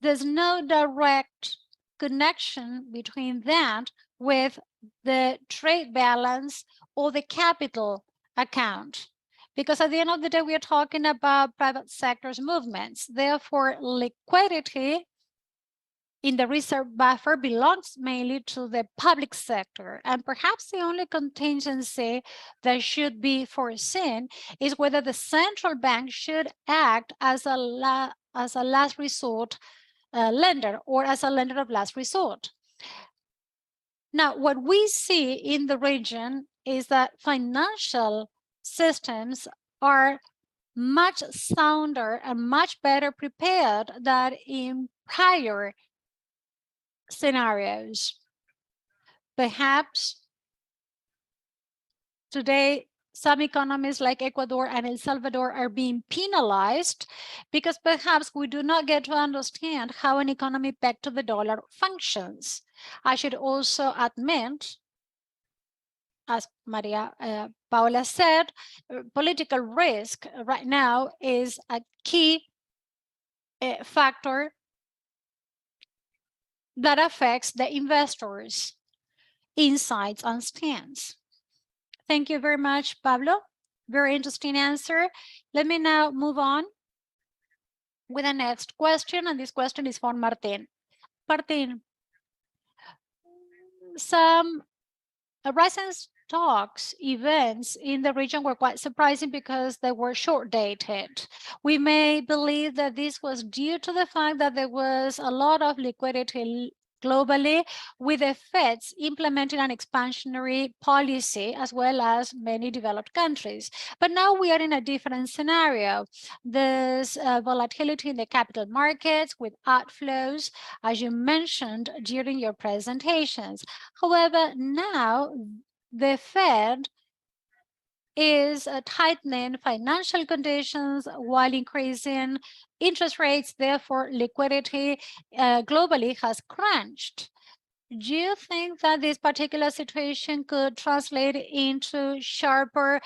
there's no direct connection between that with the trade balance or the capital account. Because at the end of the day, we are talking about private sector's movements. Therefore, liquidity in the reserve buffer belongs mainly to the public sector. And perhaps the only contingency that should be foreseen is whether the central bank should act as a last resort lender or as a lender of last resort. Now, what we see in the region is that financial systems are much sounder and much better prepared than in prior scenarios. Perhaps today, some economies like Ecuador and El Salvador are being penalized because perhaps we do not get to understand how an economy pegged to the dollar functions. I should also admit, as Maria Paula said, political risk right now is a key factor that affects the investors' insights and stance. Thank you very much, Pablo. Very interesting answer. Let me now move on with the next question, and this question is for Martin. Martin, some recent talks, events in the region were quite surprising because they were short dated. We may believe that this was due to the fact that there was a lot of liquidity globally, with the Feds implementing an expansionary policy as well as many developed countries. But now we are in a different scenario. There's volatility in the capital markets with outflows, as you mentioned during your presentations. However, now the Fed is tightening financial conditions while increasing interest rates. Therefore, liquidity globally has crunched. Do you think that this particular situation could translate into sharper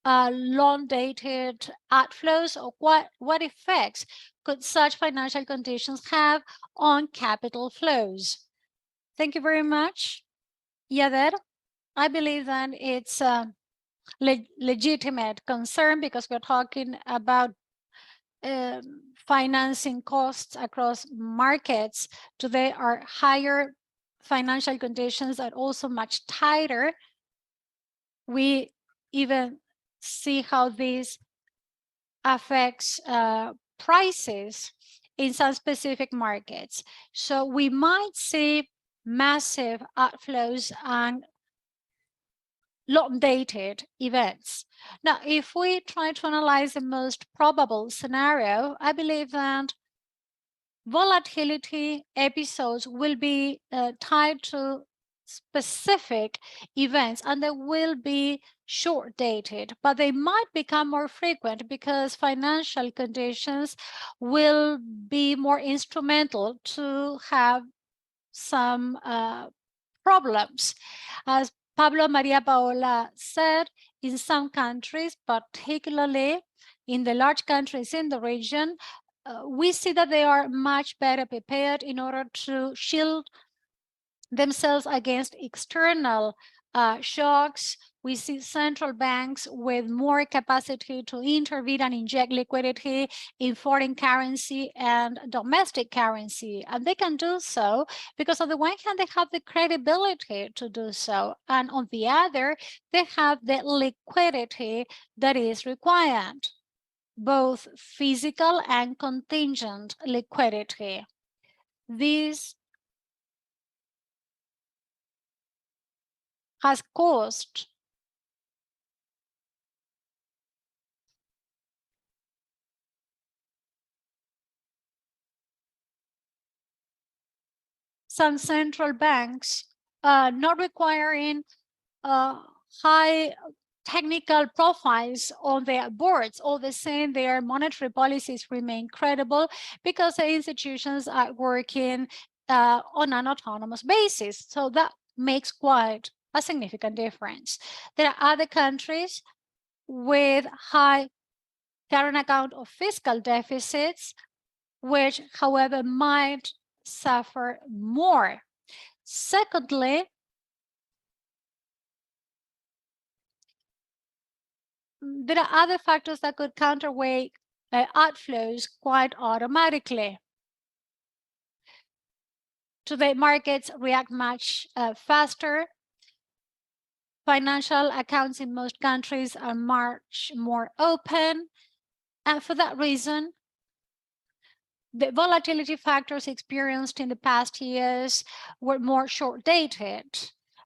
long-dated outflows, or what effects could such financial conditions have on capital flows? Thank you very much, Yader. I believe that it's a legitimate concern because we're talking about financing costs across markets. Today are higher, financial conditions are also much tighter. We even see how this affects prices in some specific markets. So we might see massive outflows and long-dated events. Now, if we try to analyze the most probable scenario, I believe that volatility episodes will be tied to specific events, and they will be short-dated, but they might become more frequent because financial conditions will be more instrumental to have some problems. As Pablo Maria Paola said, in some countries, particularly in the large countries in the region, we see that they are much better prepared in order to shield themselves against external shocks. We see central banks with more capacity to intervene and inject liquidity in foreign currency and domestic currency. And they can do so because on the one hand, they have the credibility to do so. And on the other, they have the liquidity that is required, both physical and contingent liquidity. This has caused some central banks not requiring high technical profiles on their boards. All the same, their monetary policies remain credible because the institutions are working on an autonomous basis. So that makes quite a significant difference. There are other countries with high current account of fiscal deficits, which, however, might suffer more. Secondly, there are other factors that could counterweight outflows quite automatically. Today, markets react much faster. Financial accounts in most countries are much more open. And for that reason, the volatility factors experienced in the past years were more short-dated.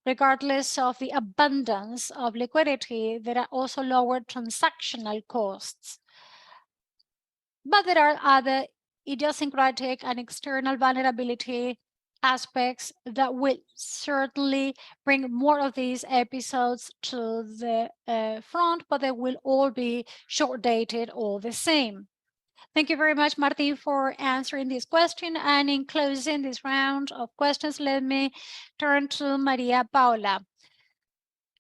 Regardless of the abundance of liquidity, there are also lower transactional costs. But there are other idiosyncratic and external vulnerability aspects that will certainly bring more of these episodes to the front, but they will all be short-dated all the same. Thank you very much, Martin, for answering this question. And in closing this round of questions, let me turn to Maria Paula.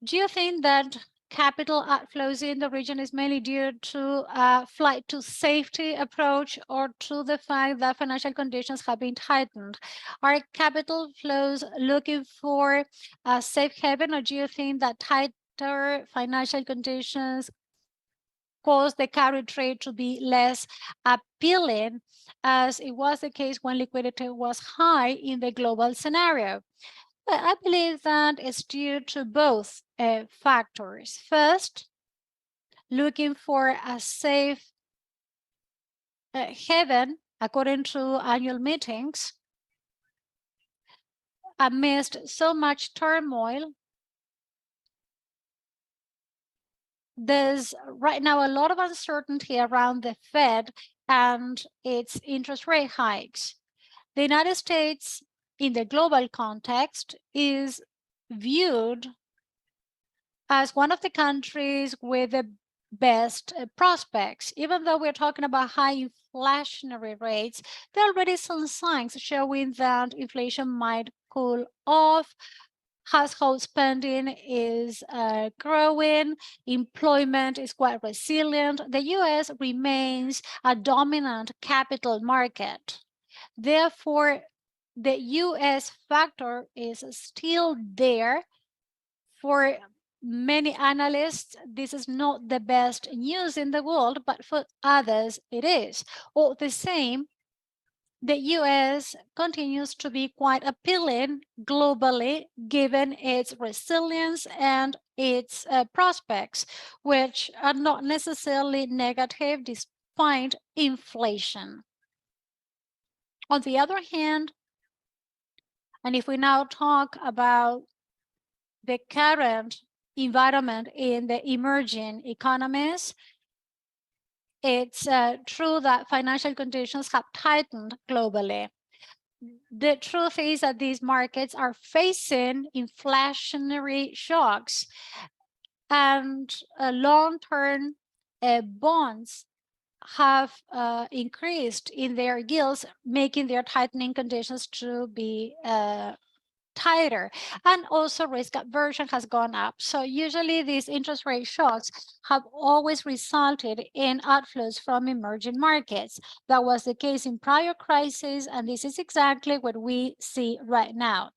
Do you think that capital outflows in the region is mainly due to a flight to safety approach or to the fact that financial conditions have been tightened? Are capital flows looking for a safe haven, or do you think that tighter financial conditions cause the carry trade to be less appealing, as it was the case when liquidity was high in the global scenario? Well, I believe that it's due to both factors. First, looking for a safe haven according to annual meetings amidst so much turmoil. There's right now a lot of uncertainty around the Fed and its interest rate hikes. The United States, in the global context, is viewed as one of the countries with the best prospects. Even though we're talking about high inflationary rates, there are already some signs showing that inflation might cool off. Household spending is growing, employment is quite resilient. The US remains a dominant capital market. Therefore, the US factor is still there. For many analysts, this is not the best news in the world, but for others, it is. All the same, the US continues to be quite appealing globally, given its resilience and its prospects, which are not necessarily negative despite inflation. On the other hand, and if we now talk about the current environment in the emerging economies, it's true that financial conditions have tightened globally. The truth is that these markets are facing inflationary shocks, and long-term bonds have increased in their yields, making their tightening conditions to be tighter, and also risk aversion has gone up. So usually these interest rate shocks have always resulted in outflows from emerging markets. That was the case in prior crises, and this is exactly what we see right now.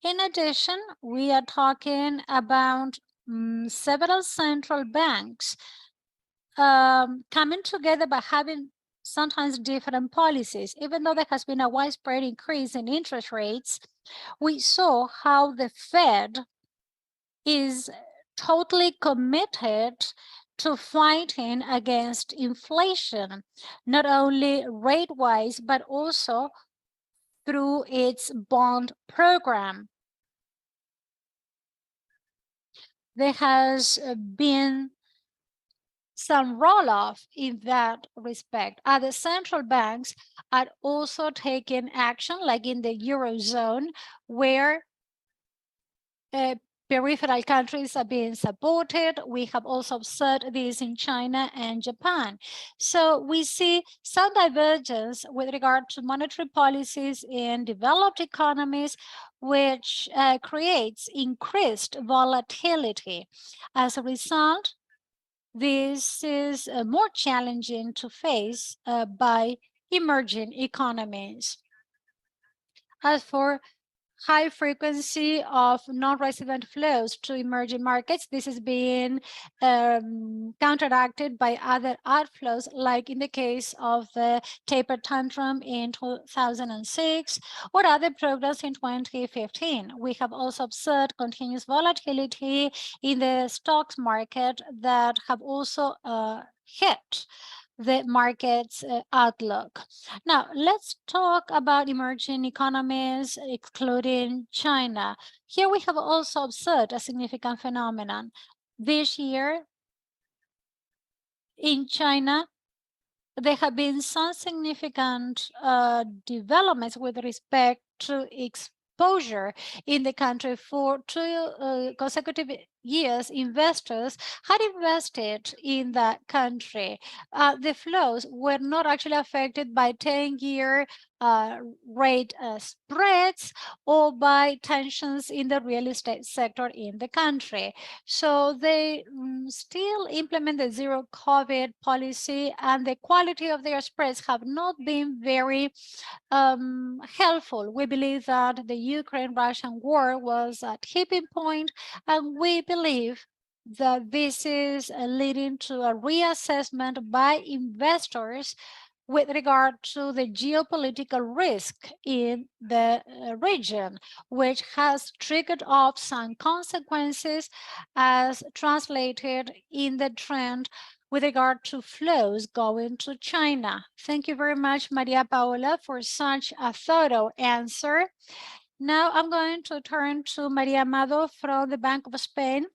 In addition, we are talking about several central banks coming together but having sometimes different policies. Even though there has been a widespread increase in interest rates, we saw how the Fed is totally committed to fighting against inflation, not only rate-wise, but also through its bond program. There has been some roll-off in that respect. Other central banks are also taking action, like in the Eurozone, where peripheral countries are being supported. We have also observed this in China and Japan. So we see some divergence with regard to monetary policies in developed economies, which creates increased volatility. As a result, this is more challenging to face by emerging economies. As for high frequency of non-resident flows to emerging markets, this is being counteracted by other outflows, like in the case of the taper tantrum in 2006 or other progress in 2015. We have also observed continuous volatility in the stocks market that have also hit the market's outlook. Now, let's talk about emerging economies, excluding China. Here we have also observed a significant phenomenon. This year in China, there have been some significant developments with respect to exposure in the country. For 2 consecutive years, investors had invested in that country. The flows were not actually affected by 10-year rate spreads or by tensions in the real estate sector in the country. So they still implement the zero COVID policy, and the quality of their spreads have not been very helpful. We believe that the Ukraine-Russian war was a tipping point, and we believe that this is leading to a reassessment by investors with regard to the geopolitical risk in the region, which has triggered off some consequences as translated in the trend with regard to flows going to China. Thank you very much, Maria Paola, for such a thorough answer. Now I'm going to turn to Maria Amado from the Bank of Spain,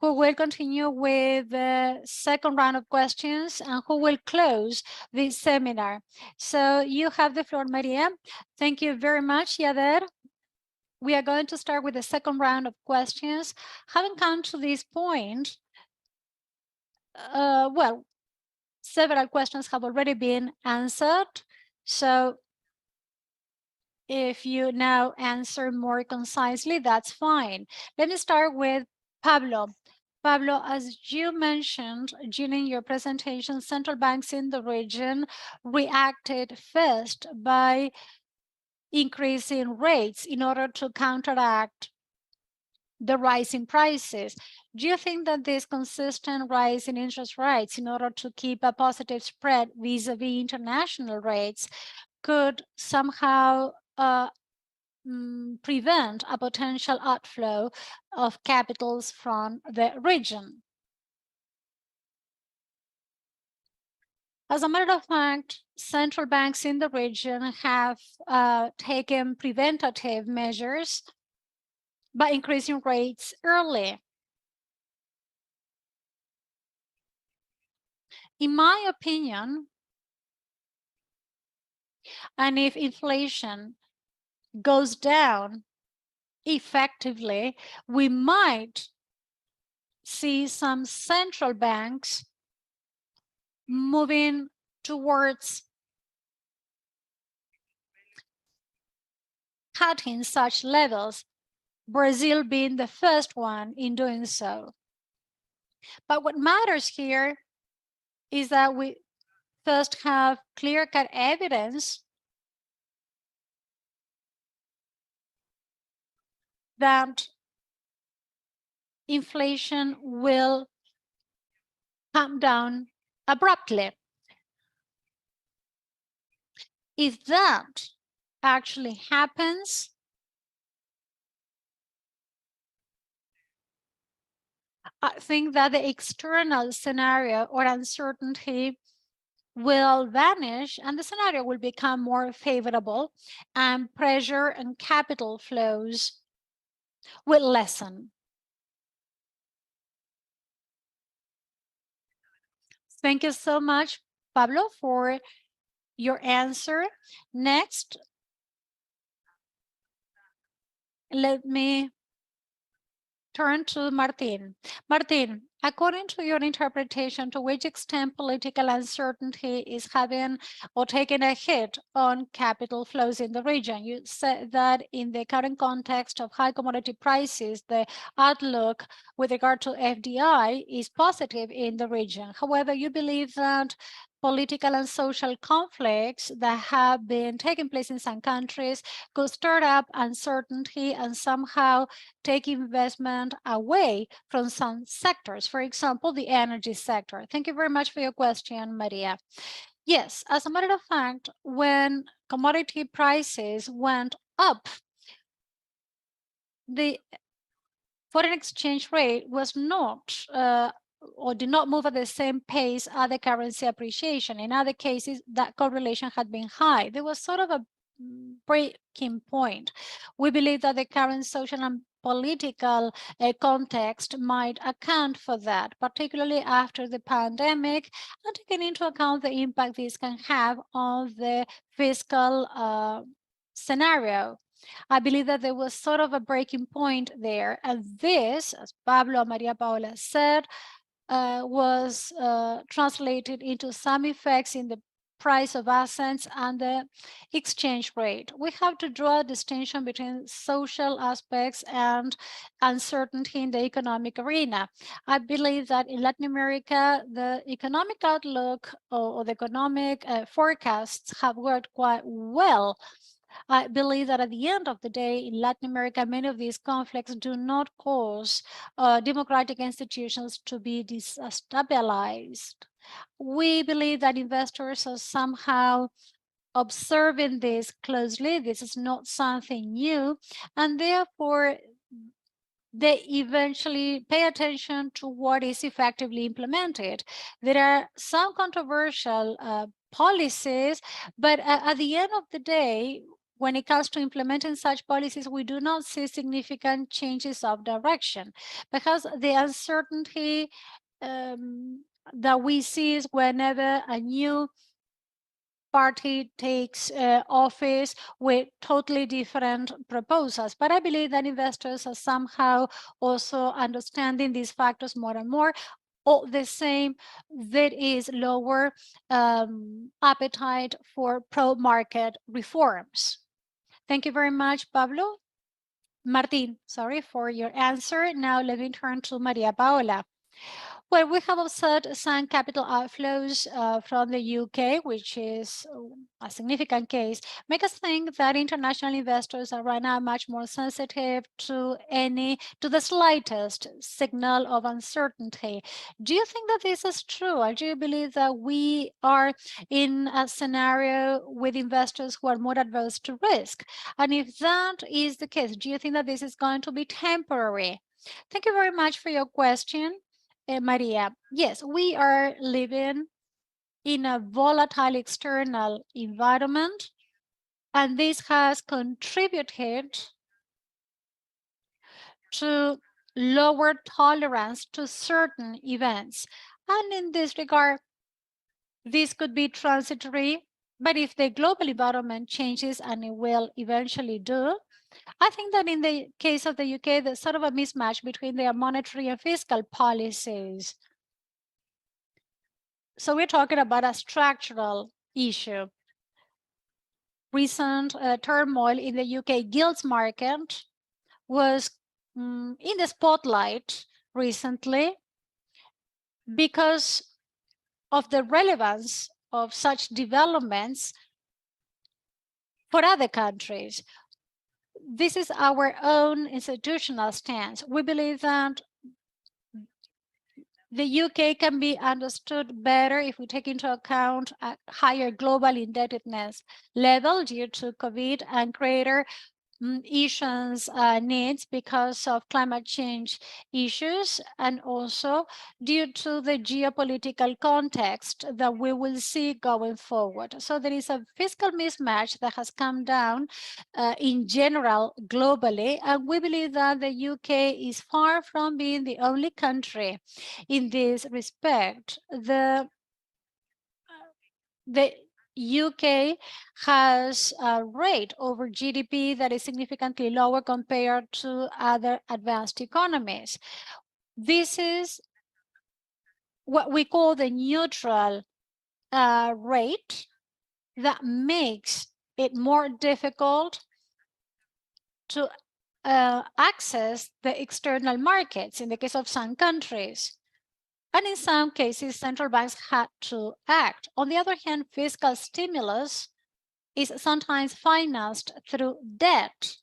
who will continue with the second round of questions and who will close this seminar. So you have the floor, Maria. Thank you very much, Yader. We are going to start with the second round of questions. Having come to this point, well, several questions have already been answered. So if you now answer more concisely, that's fine. Let me start with Pablo. Pablo, as you mentioned during your presentation, central banks in the region reacted first by increasing rates in order to counteract the rise in prices. Do you think that this consistent rise in interest rates in order to keep a positive spread vis-a-vis international rates could somehow prevent a potential outflow of capitals from the region? As a matter of fact, central banks in the region have taken preventative measures by increasing rates early. In my opinion, and if inflation goes down effectively, we might see some central banks moving towards cutting such levels, Brazil being the first one in doing so. But what matters here is that we first have clear-cut evidence that inflation will come down abruptly. If that actually happens, I think that the external scenario or uncertainty will vanish and the scenario will become more favorable, and pressure and capital flows will lessen. Thank you so much, Pablo, for your answer. Next, let me turn to Martin. Martin, according to your interpretation, to which extent political uncertainty is having or taking a hit on capital flows in the region? You said that in the current context of high commodity prices, the outlook with regard to FDI is positive in the region. However, you believe that political and social conflicts that have been taking place in some countries could stir up uncertainty and somehow take investment away from some sectors, for example, the energy sector. Thank you very much for your question, Maria. Yes, as a matter of fact, when commodity prices went up, the foreign exchange rate was not or did not move at the same pace as the currency appreciation. In other cases, that correlation had been high. There was sort of a breaking point. We believe that the current social and political context might account for that, particularly after the pandemic, and taking into account the impact this can have on the fiscal scenario. I believe that there was sort of a breaking point there. And this, as Pablo and Maria Paola said, was translated into some effects in the price of assets and the exchange rate. We have to draw a distinction between social aspects and uncertainty in the economic arena. I believe that in Latin America, the economic outlook or the economic forecasts have worked quite well. I believe that at the end of the day, in Latin America, many of these conflicts do not cause democratic institutions to be destabilized. We believe that investors are somehow observing this closely. This is not something new, and therefore they eventually pay attention to what is effectively implemented. There are some controversial policies, but at the end of the day, when it comes to implementing such policies, we do not see significant changes of direction because the uncertainty that we see is whenever a new party takes office with totally different proposals. But I believe that investors are somehow also understanding these factors more and more. All the same, there is lower appetite for pro-market reforms. Thank you very much, Pablo. Martin, sorry for your answer. Now let me turn to Maria Paola. Well, we have observed some capital outflows from the UK, which is a significant case, make us think that international investors are right now much more sensitive to the slightest signal of uncertainty. Do you think that this is true? Or do you believe that we are in a scenario with investors who are more adverse to risk? And if that is the case, do you think that this is going to be temporary? Thank you very much for your question. Maria, yes, we are living in a volatile external environment, and this has contributed to lower tolerance to certain events. And in this regard, this could be transitory, but if the global environment changes, and it will eventually do, I think that in the case of the UK, there's sort of a mismatch between their monetary and fiscal policies. So we're talking about a structural issue. Recent turmoil in the UK gilts market was in the spotlight recently because of the relevance of such developments for other countries. This is our own institutional stance. We believe that the UK can be understood better if we take into account a higher global indebtedness level due to COVID and greater issuance needs because of climate change issues, and also due to the geopolitical context that we will see going forward. So there is a fiscal mismatch that has come down in general globally, and we believe that the UK is far from being the only country in this respect. The UK has a rate over GDP that is significantly lower compared to other advanced economies. This is what we call the neutral rate that makes it more difficult to access the external markets in the case of some countries. And in some cases, central banks had to act. On the other hand, fiscal stimulus is sometimes financed through debt.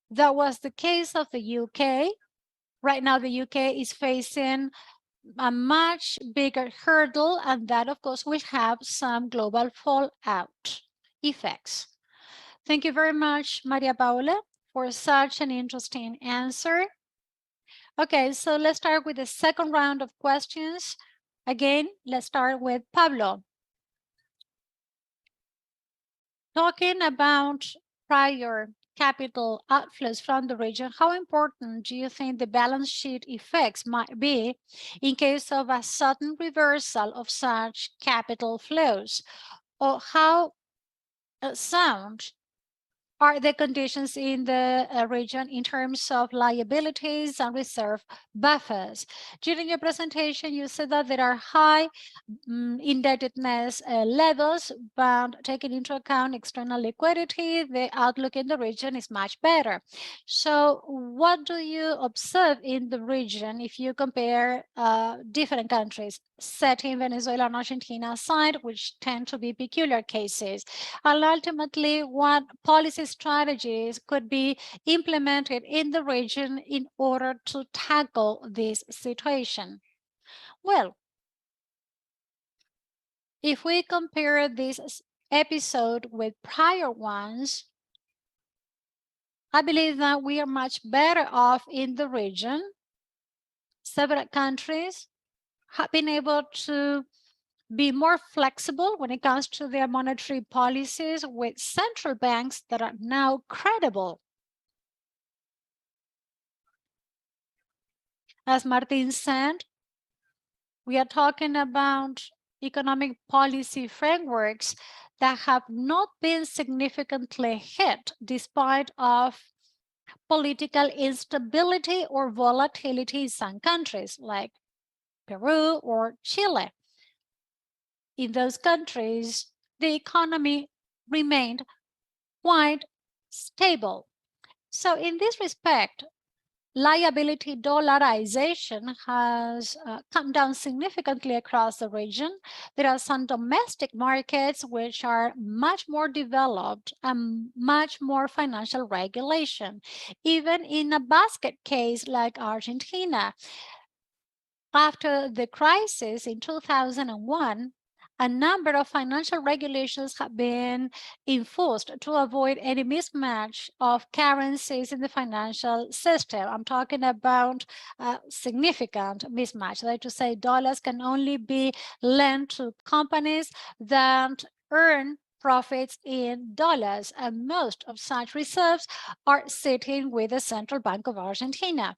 That was the case of the UK. Right now, the UK is facing a much bigger hurdle, and that, of course, will have some global fallout effects. Thank you very much, Maria Paula, for such an interesting answer. Okay, so let's start with the second round of questions. Again, let's start with Pablo. Talking about prior capital outflows from the region, how important do you think the balance sheet effects might be in case of a sudden reversal of such capital flows? Or how sound are the conditions in the region in terms of liabilities and reserve buffers. During your presentation, you said that there are high indebtedness levels, but taking into account external liquidity, the outlook in the region is much better. So what do you observe in the region if you compare different countries, setting Venezuela and Argentina aside, which tend to be peculiar cases? And ultimately, what policy strategies could be implemented in the region in order to tackle this situation? Well, if we compare this episode with prior ones, I believe that we are much better off in the region. Several countries have been able to be more flexible when it comes to their monetary policies with central banks that are now credible. As Martin said, we are talking about economic policy frameworks that have not been significantly hit despite of political instability or volatility in some countries like Peru or Chile. In those countries, the economy remained quite stable. So in this respect, liability dollarization has come down significantly across the region. There are some domestic markets which are much more developed and much more financial regulation. Even in a basket case like Argentina, after the crisis in 2001, a number of financial regulations have been enforced to avoid any mismatch of currencies in the financial system. I'm talking about a significant mismatch. That is to say, dollars can only be lent to companies that earn profits in dollars, and most of such reserves are sitting with the Central Bank of Argentina.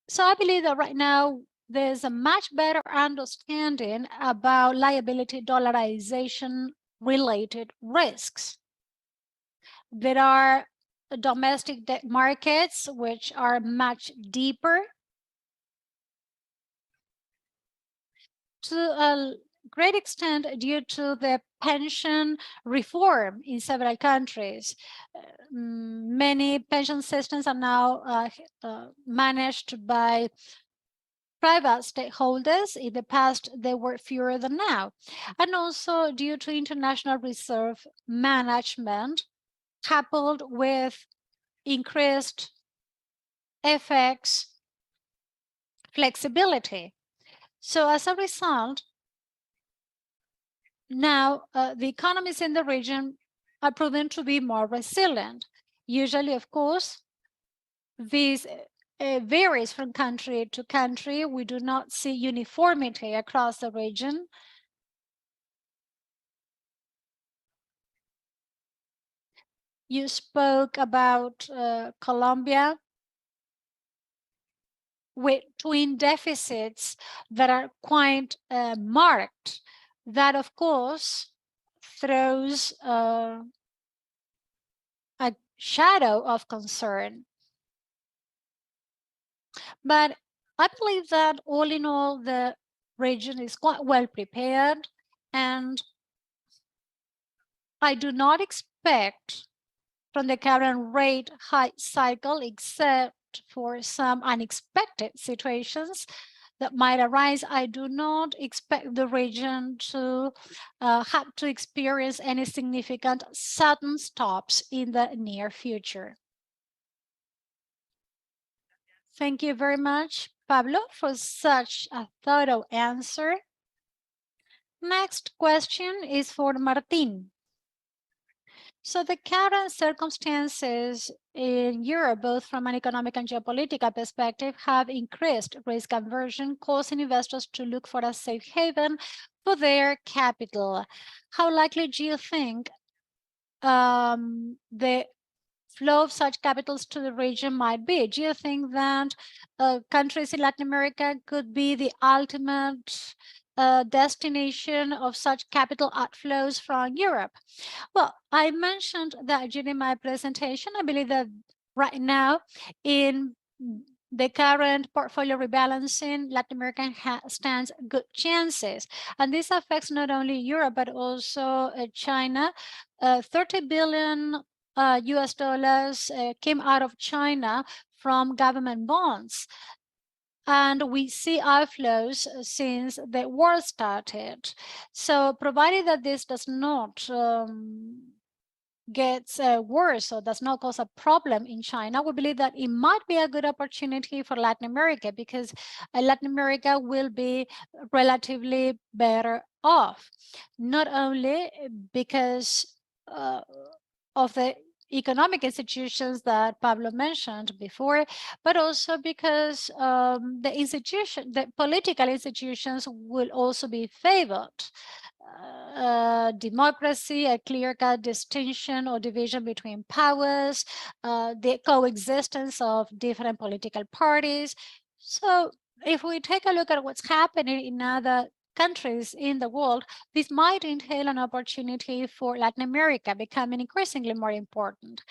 So I believe that right now there's a much better understanding about liability dollarization related risks. There are domestic debt markets which are much deeper. To a great extent due to the pension reform in several countries. Many pension systems are now managed by private stakeholders. In the past, they were fewer than now. And also due to international reserve management, coupled with increased FX flexibility. So as a result, now the economies in the region are proven to be more resilient. Usually, of course, this varies from country to country. We do not see uniformity across the region. You spoke about Colombia with twin deficits that are quite marked. That, of course, throws a shadow of concern. But I believe that all in all, the region is quite well prepared, and I do not expect from the current rate hike cycle, except for some unexpected situations that might arise. I do not expect the region to have to experience any significant sudden stops in the near future. Thank you very much, Pablo, for such a thorough answer. Next question is for Martin. So the current circumstances in Europe, both from an economic and geopolitical perspective, have increased risk aversion, causing investors to look for a safe haven for their capital. How likely do you think the flow of such capitals to the region might be? Do you think that countries in Latin America could be the ultimate destination of such capital outflows from Europe? Well, I mentioned that during my presentation. I believe that right now, in the current portfolio rebalancing, Latin America stands good chances. And this affects not only Europe, but also China. 30 billion US dollars came out of China from government bonds. And we see outflows since the war started. So provided that this does not gets worse or does not cause a problem in China, we believe that it might be a good opportunity for Latin America, because Latin America will be relatively better off, not only because of the economic institutions that Pablo mentioned before, but also because the political institutions will also be favored. Democracy, a clear-cut distinction or division between powers, the coexistence of different political parties. So if we take a look at what's happening in other countries in the world, this might entail an opportunity for Latin America becoming increasingly more important.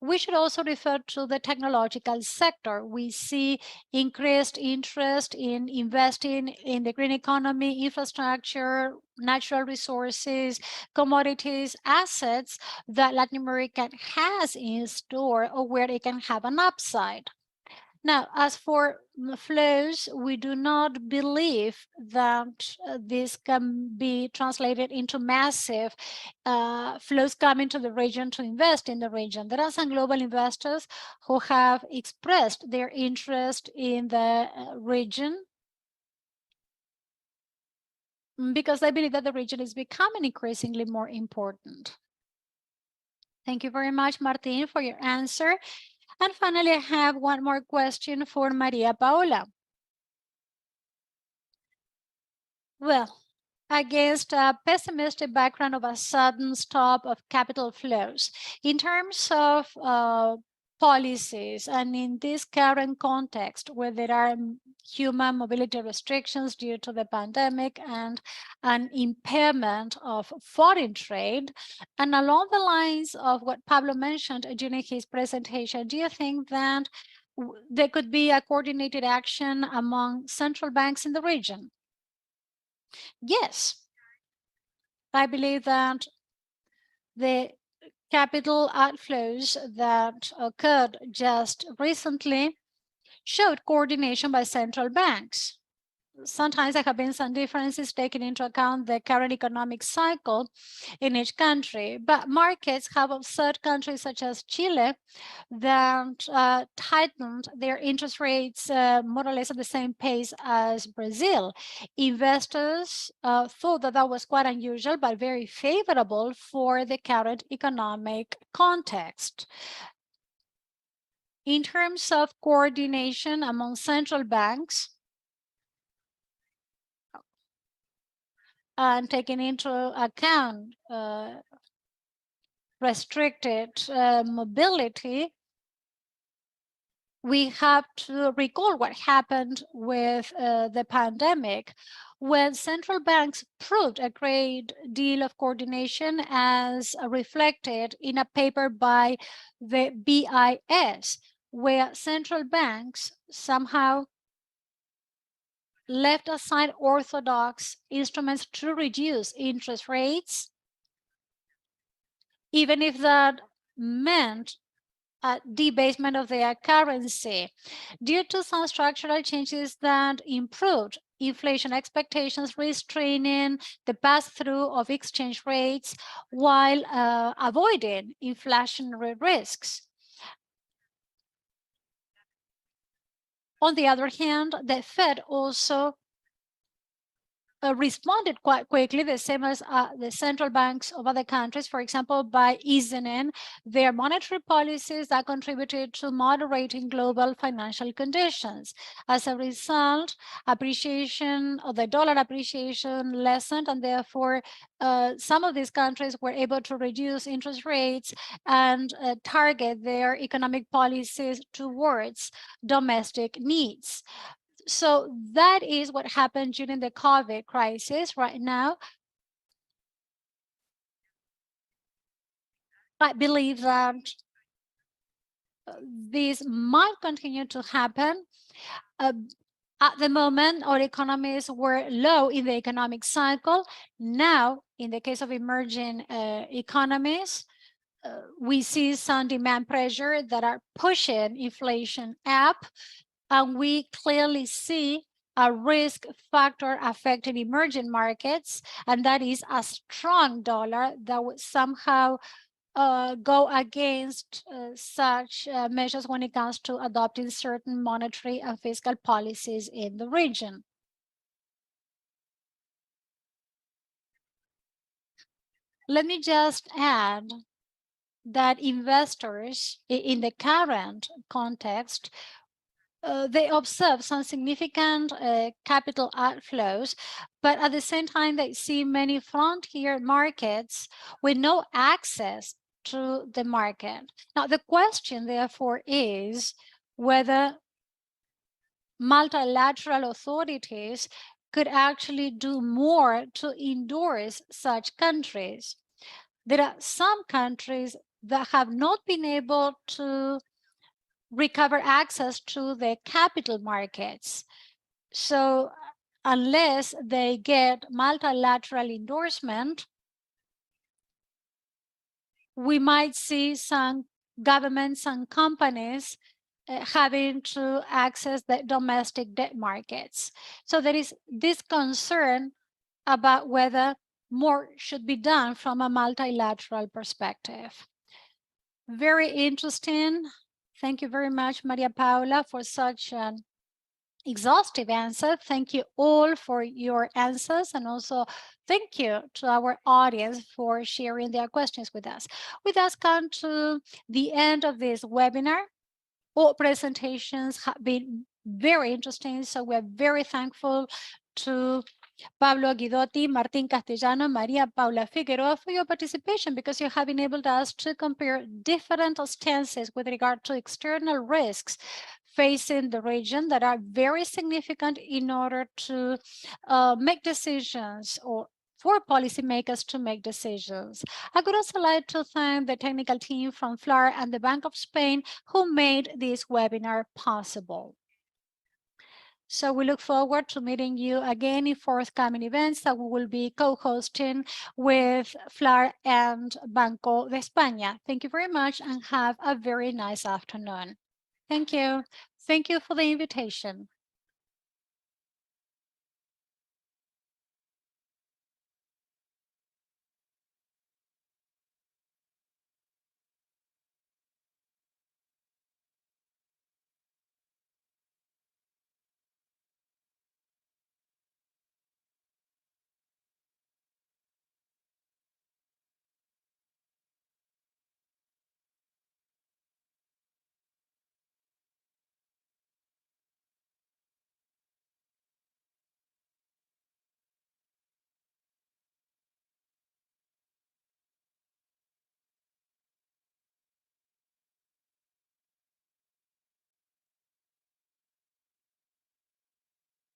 We should also refer to the technological sector. We see increased interest in investing in the green economy, infrastructure, natural resources, commodities, assets that Latin America has in store or where it can have an upside. Now, as for flows, we do not believe that this can be translated into massive flows coming to the region to invest in the region. There are some global investors who have expressed their interest in the region because they believe that the region is becoming increasingly more important. Thank you very much, Martin, for your answer. And finally, I have one more question for Maria Paola. Well, against a pessimistic background of a sudden stop of capital flows, in terms of policies and in this current context where there are human mobility restrictions due to the pandemic and an impairment of foreign trade, and along the lines of what Pablo mentioned during his presentation, do you think that there could be a coordinated action among central banks in the region? Yes, I believe that the capital outflows that occurred just recently showed coordination by central banks. Sometimes there have been some differences taking into account the current economic cycle in each country, but markets have observed countries such as Chile that tightened their interest rates more or less at the same pace as Brazil. Investors thought that that was quite unusual, but very favorable for the current economic context. In terms of coordination among central banks, and taking into account restricted mobility, we have to recall what happened with the pandemic, when central banks proved a great deal of coordination, as reflected in a paper by the BIS, where central banks somehow left aside orthodox instruments to reduce interest rates, even if that meant a debasement of their currency, due to some structural changes that improved inflation expectations, restraining the pass-through of exchange rates while avoiding inflationary risks. On the other hand, the Fed also responded quite quickly, the same as the central banks of other countries, for example, by easing in their monetary policies that contributed to moderating global financial conditions. As a result, appreciation of the dollar appreciation lessened, and therefore some of these countries were able to reduce interest rates and target their economic policies towards domestic needs. So that is what happened during the COVID crisis. Right now, I believe that this might continue to happen. At the moment, our economies were low in the economic cycle. Now, in the case of emerging economies, we see some demand pressure that are pushing inflation up, and we clearly see a risk factor affecting emerging markets, and that is a strong dollar that would somehow go against such measures when it comes to adopting certain monetary and fiscal policies in the region. Let me just add that investors in the current context, they observe some significant capital outflows, but at the same time, they see many frontier markets with no access to the market. Now, the question, therefore, is whether multilateral authorities could actually do more to endorse such countries. There are some countries that have not been able to recover access to the capital markets. So unless they get multilateral endorsement, we might see some governments and companies having to access the domestic debt markets. So there is this concern about whether more should be done from a multilateral perspective. Very interesting. Thank you very much, Maria Paula, for such an exhaustive answer. Thank you all for your answers, and also thank you to our audience for sharing their questions with us. We thus come to the end of this webinar. All presentations have been very interesting, so we're very thankful to Pablo Guidotti, Martín Castellano, Maria Paula Figueroa for your participation, because you have enabled us to compare different stances with regard to external risks facing the region that are very significant in order to make decisions, or for policymakers to make decisions. I would also like to thank the technical team from FLAR and the Bank of Spain who made this webinar possible. So we look forward to meeting you again in forthcoming events that we will be co-hosting with FLAR and Banco de España. Thank you very much and have a very nice afternoon. Thank you. Thank you for the invitation.